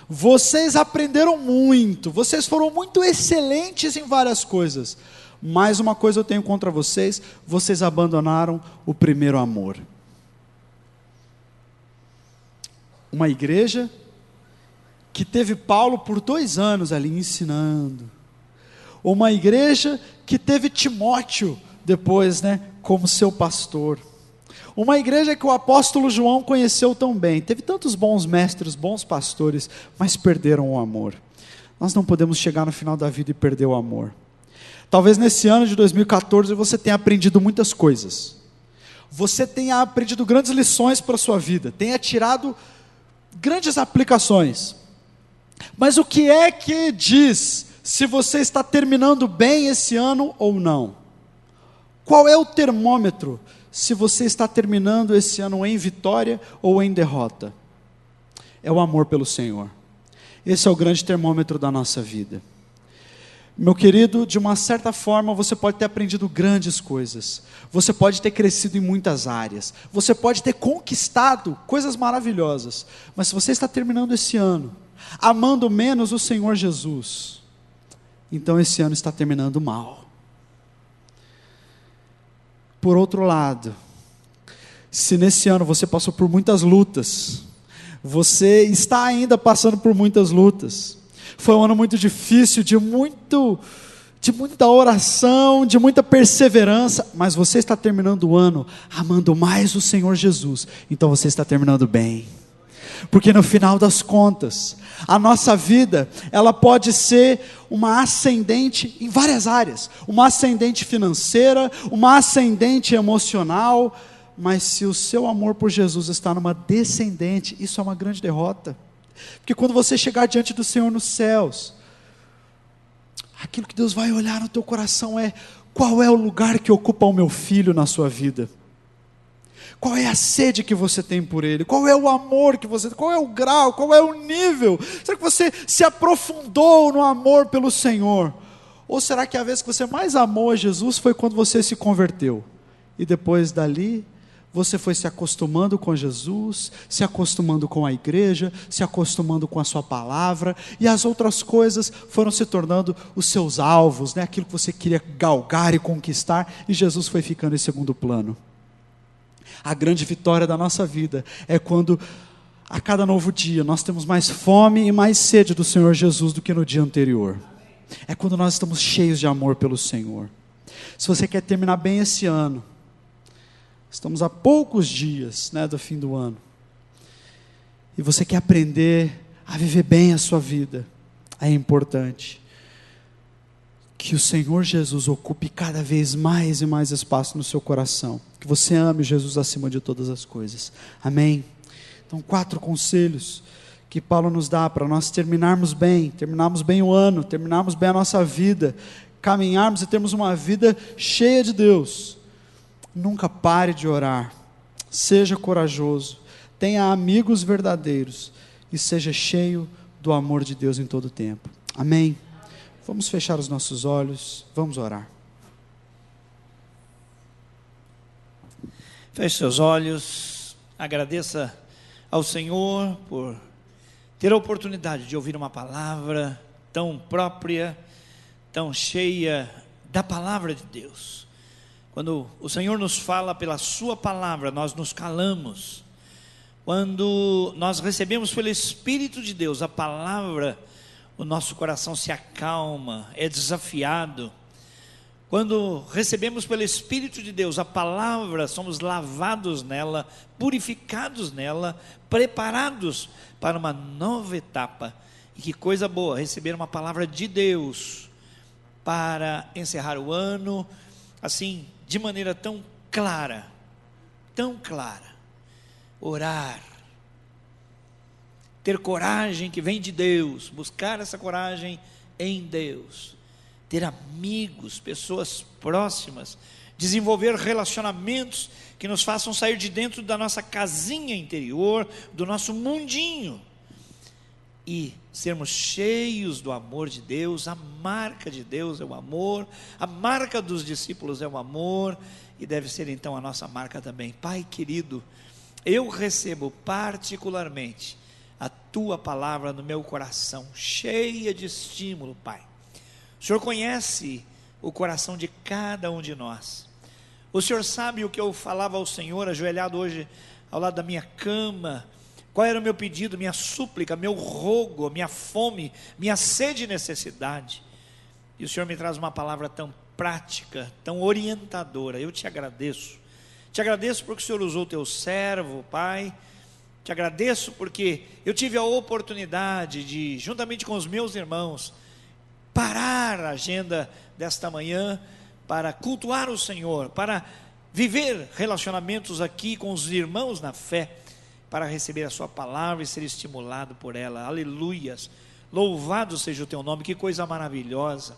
vocês aprenderam muito, vocês foram muito excelentes em várias coisas, mas uma coisa eu tenho contra vocês: vocês abandonaram o primeiro amor. Uma igreja que teve Paulo por 2 anos ali ensinando, uma igreja que teve Timóteo depois, como seu pastor, uma igreja que o apóstolo João conheceu tão bem, teve tantos bons mestres, bons pastores, mas perderam o amor. Nós não podemos chegar no final da vida e perder o amor. Talvez nesse ano de 2014 você tenha aprendido muitas coisas, você tenha aprendido grandes lições para a sua vida, tenha tirado grandes aplicações, mas o que é que diz se você está terminando bem esse ano ou não? Qual é o termômetro se você está terminando esse ano em vitória ou em derrota? É o amor pelo Senhor. Esse é o grande termômetro da nossa vida. Meu querido, de uma certa forma você pode ter aprendido grandes coisas, você pode ter crescido em muitas áreas, você pode ter conquistado coisas maravilhosas, mas se você está terminando esse ano amando menos o Senhor Jesus, então esse ano está terminando mal. Por outro lado, se nesse ano você passou por muitas lutas, você está ainda passando por muitas lutas, foi um ano muito difícil, de muita oração, de muita perseverança, mas você está terminando o ano amando mais o Senhor Jesus, então você está terminando bem. Porque no final das contas, a nossa vida, ela pode ser uma ascendente em várias áreas, uma ascendente financeira, uma ascendente emocional, mas se o seu amor por Jesus está numa descendente, isso é uma grande derrota. Porque quando você chegar diante do Senhor nos céus, aquilo que Deus vai olhar no teu coração é: qual é o lugar que ocupa o meu filho na sua vida? Qual é a sede que você tem por ele? Qual é o amor que você tem? Qual é o grau? Qual é o nível? Será que você se aprofundou no amor pelo Senhor? Ou será que a vez que você mais amou a Jesus foi quando você se converteu? E depois dali, você foi se acostumando com Jesus, se acostumando com a igreja, se acostumando com a sua palavra, e as outras coisas foram se tornando os seus alvos, né? Aquilo que você queria galgar e conquistar, e Jesus foi ficando em segundo plano. A grande vitória da nossa vida é quando, a cada novo dia, nós temos mais fome e mais sede do Senhor Jesus do que no dia anterior. É quando nós estamos cheios de amor pelo Senhor. Se você quer terminar bem esse ano, estamos a poucos dias, né, do fim do ano, e você quer aprender a viver bem a sua vida, é importante que o Senhor Jesus ocupe cada vez mais e mais espaço no seu coração, que você ame Jesus acima de todas as coisas, amém? Então 4 conselhos que Paulo nos dá para nós terminarmos bem o ano, terminarmos bem a nossa vida, caminharmos e termos uma vida cheia de Deus. Nunca pare de orar, seja corajoso, tenha amigos verdadeiros e seja cheio do amor de Deus em todo o tempo, amém? Vamos fechar os nossos olhos, vamos orar. Feche seus olhos, agradeça ao Senhor por ter a oportunidade de ouvir uma palavra tão própria, tão cheia da palavra de Deus. Quando o Senhor nos fala pela sua palavra, nós nos calamos. Quando nós recebemos pelo Espírito de Deus a palavra, o nosso coração se acalma, é desafiado. Quando recebemos pelo Espírito de Deus a palavra, somos lavados nela, purificados nela, preparados para uma nova etapa. E que coisa boa, receber uma palavra de Deus para encerrar o ano, assim, de maneira tão clara, orar, ter coragem que vem de Deus, buscar essa coragem em Deus, ter amigos, pessoas próximas, desenvolver relacionamentos que nos façam sair de dentro da nossa casinha interior, do nosso mundinho, e sermos cheios do amor de Deus. A marca de Deus é o amor, a marca dos discípulos é o amor, e deve ser então a nossa marca também. Pai querido, eu recebo particularmente a tua palavra no meu coração, cheia de estímulo, Pai. O Senhor conhece o coração de cada um de nós. O Senhor sabe o que eu falava ao Senhor, ajoelhado hoje ao lado da minha cama, qual era o meu pedido, minha súplica, meu rogo, minha fome, minha sede e necessidade. E o Senhor me traz uma palavra tão prática, tão orientadora. Eu te agradeço porque o Senhor usou o teu servo, Pai. Te agradeço porque eu tive a oportunidade de, juntamente com os meus irmãos, parar a agenda desta manhã para cultuar o Senhor, para viver relacionamentos aqui com os irmãos na fé, para receber a sua palavra e ser estimulado por ela. Aleluias, louvado seja o teu nome, que coisa maravilhosa.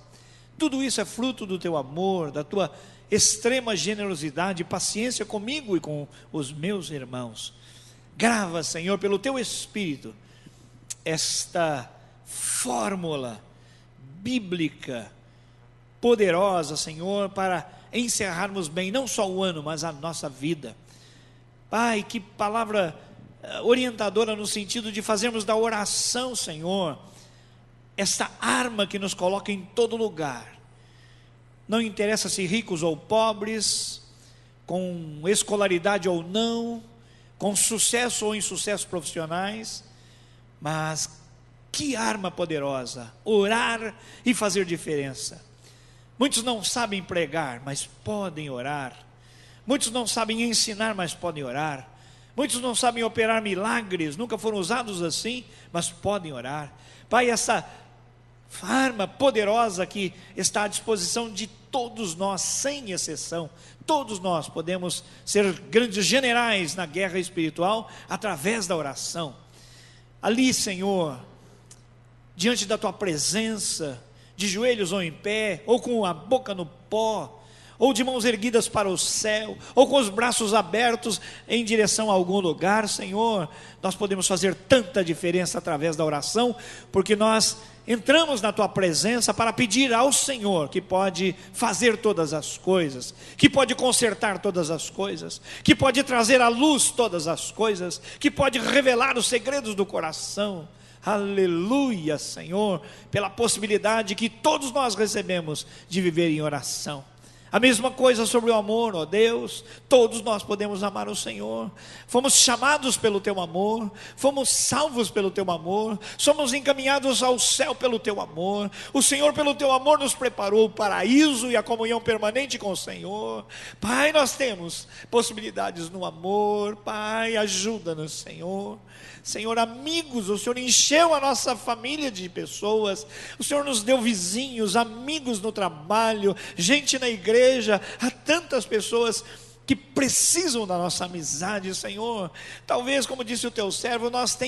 Tudo isso é fruto do teu amor, da tua extrema generosidade e paciência comigo e com os meus irmãos. Grava, Senhor, pelo teu Espírito, esta fórmula bíblica, poderosa, Senhor, para encerrarmos bem, não só o ano, mas a nossa vida. Pai, que palavra orientadora no sentido de fazermos da oração, Senhor, esta arma que nos coloca em todo lugar. Não interessa se ricos ou pobres, com escolaridade ou não, com sucesso ou insucesso profissionais, mas que arma poderosa, orar e fazer diferença. Muitos não sabem pregar, mas podem orar. Muitos não sabem ensinar, mas podem orar. Muitos não sabem operar milagres, nunca foram usados assim, mas podem orar. Pai, essa arma poderosa que está à disposição de todos nós, sem exceção, todos nós podemos ser grandes generais na guerra espiritual através da oração. Ali, Senhor, diante da Tua presença, de joelhos ou em pé, ou com a boca no pó, ou de mãos erguidas para o céu, ou com os braços abertos em direção a algum lugar, Senhor, nós podemos fazer tanta diferença através da oração, porque nós entramos na Tua presença para pedir ao Senhor, que pode fazer todas as coisas, que pode consertar todas as coisas, que pode trazer à luz todas as coisas, que pode revelar os segredos do coração. Aleluia, Senhor, pela possibilidade que todos nós recebemos de viver em oração. A mesma coisa sobre o amor, ó Deus, todos nós podemos amar o Senhor, fomos chamados pelo Teu amor, fomos salvos pelo Teu amor, somos encaminhados ao céu pelo Teu amor, o Senhor pelo Teu amor nos preparou o paraíso e a comunhão permanente com o Senhor. Pai, nós temos possibilidades no amor, Pai, ajuda-nos, Senhor. Senhor, amigos, o Senhor encheu a nossa família de pessoas, o Senhor nos deu vizinhos, amigos no trabalho, gente na igreja, há tantas pessoas que precisam da nossa amizade, Senhor. Talvez, como disse o Teu servo, nós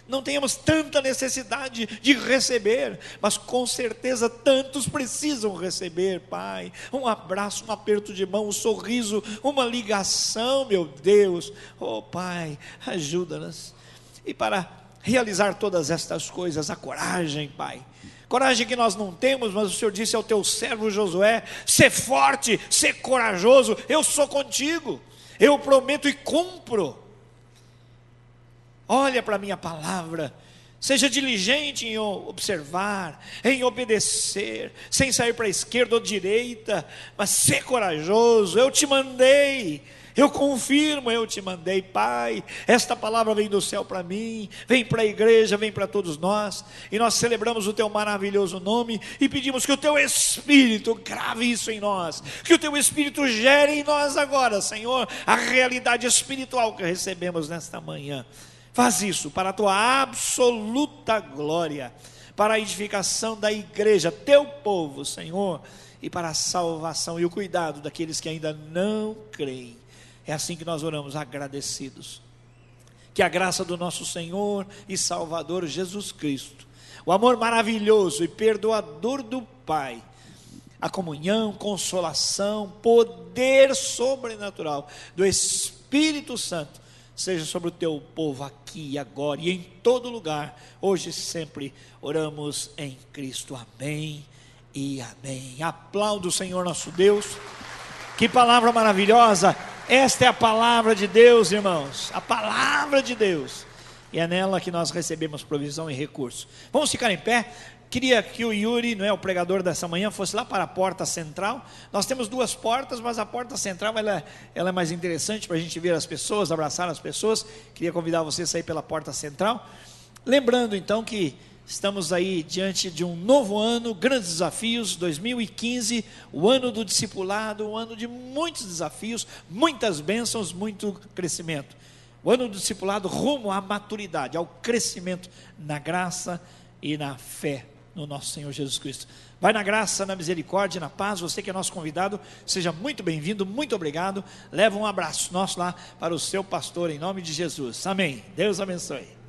não tenhamos tanta necessidade de receber, mas com certeza tantos precisam receber, Pai, um abraço, um aperto de mão, um sorriso, uma ligação, meu Deus. Oh Pai, ajuda-nos. E para realizar todas estas coisas, a coragem, Pai, coragem que nós não temos, mas o Senhor disse ao Teu servo Josué: ser forte, ser corajoso, eu sou contigo, eu prometo e cumpro. Olha para a minha palavra, seja diligente em observar, em obedecer, sem sair para a esquerda ou direita, mas ser corajoso, eu te mandei. Eu confirmo, eu te mandei, Pai. Esta palavra vem do céu para mim, vem para a igreja, vem para todos nós, e nós celebramos o Teu maravilhoso nome, e pedimos que o Teu Espírito grave isso em nós, que o Teu Espírito gere em nós agora, Senhor, a realidade espiritual que recebemos nesta manhã. Faz isso para a Tua absoluta glória, para a edificação da igreja, Teu povo, Senhor, e para a salvação e o cuidado daqueles que ainda não creem. É assim que nós oramos, agradecidos. Que a graça do nosso Senhor e Salvador Jesus Cristo, o amor maravilhoso e perdoador do Pai, a comunhão, consolação, poder sobrenatural do Espírito Santo, seja sobre o Teu povo aqui e agora e em todo lugar, hoje e sempre. Oramos em Cristo, amém e amém. Aplauda o Senhor nosso Deus. Que palavra maravilhosa. Esta é a palavra de Deus, irmãos, a palavra de Deus, e é nela que nós recebemos provisão e recurso. Vamos ficar em pé. Queria que o Yuri, não é, o pregador dessa manhã, fosse lá para a porta central. Nós temos duas portas, mas a porta central ela é mais interessante para a gente ver as pessoas, abraçar as pessoas. Queria convidar você a sair pela porta central, lembrando então que estamos aí diante de um novo ano, grandes desafios, 2015, o ano do discipulado, um ano de muitos desafios, muitas bênçãos, muito crescimento. O ano do discipulado rumo à maturidade, ao crescimento na graça e na fé no nosso Senhor Jesus Cristo. Vai na graça, na misericórdia e na paz. Você que é nosso convidado, seja muito bem-vindo, muito obrigado. Leva um abraço nosso lá para o seu pastor, em nome de Jesus. Amém. Deus abençoe.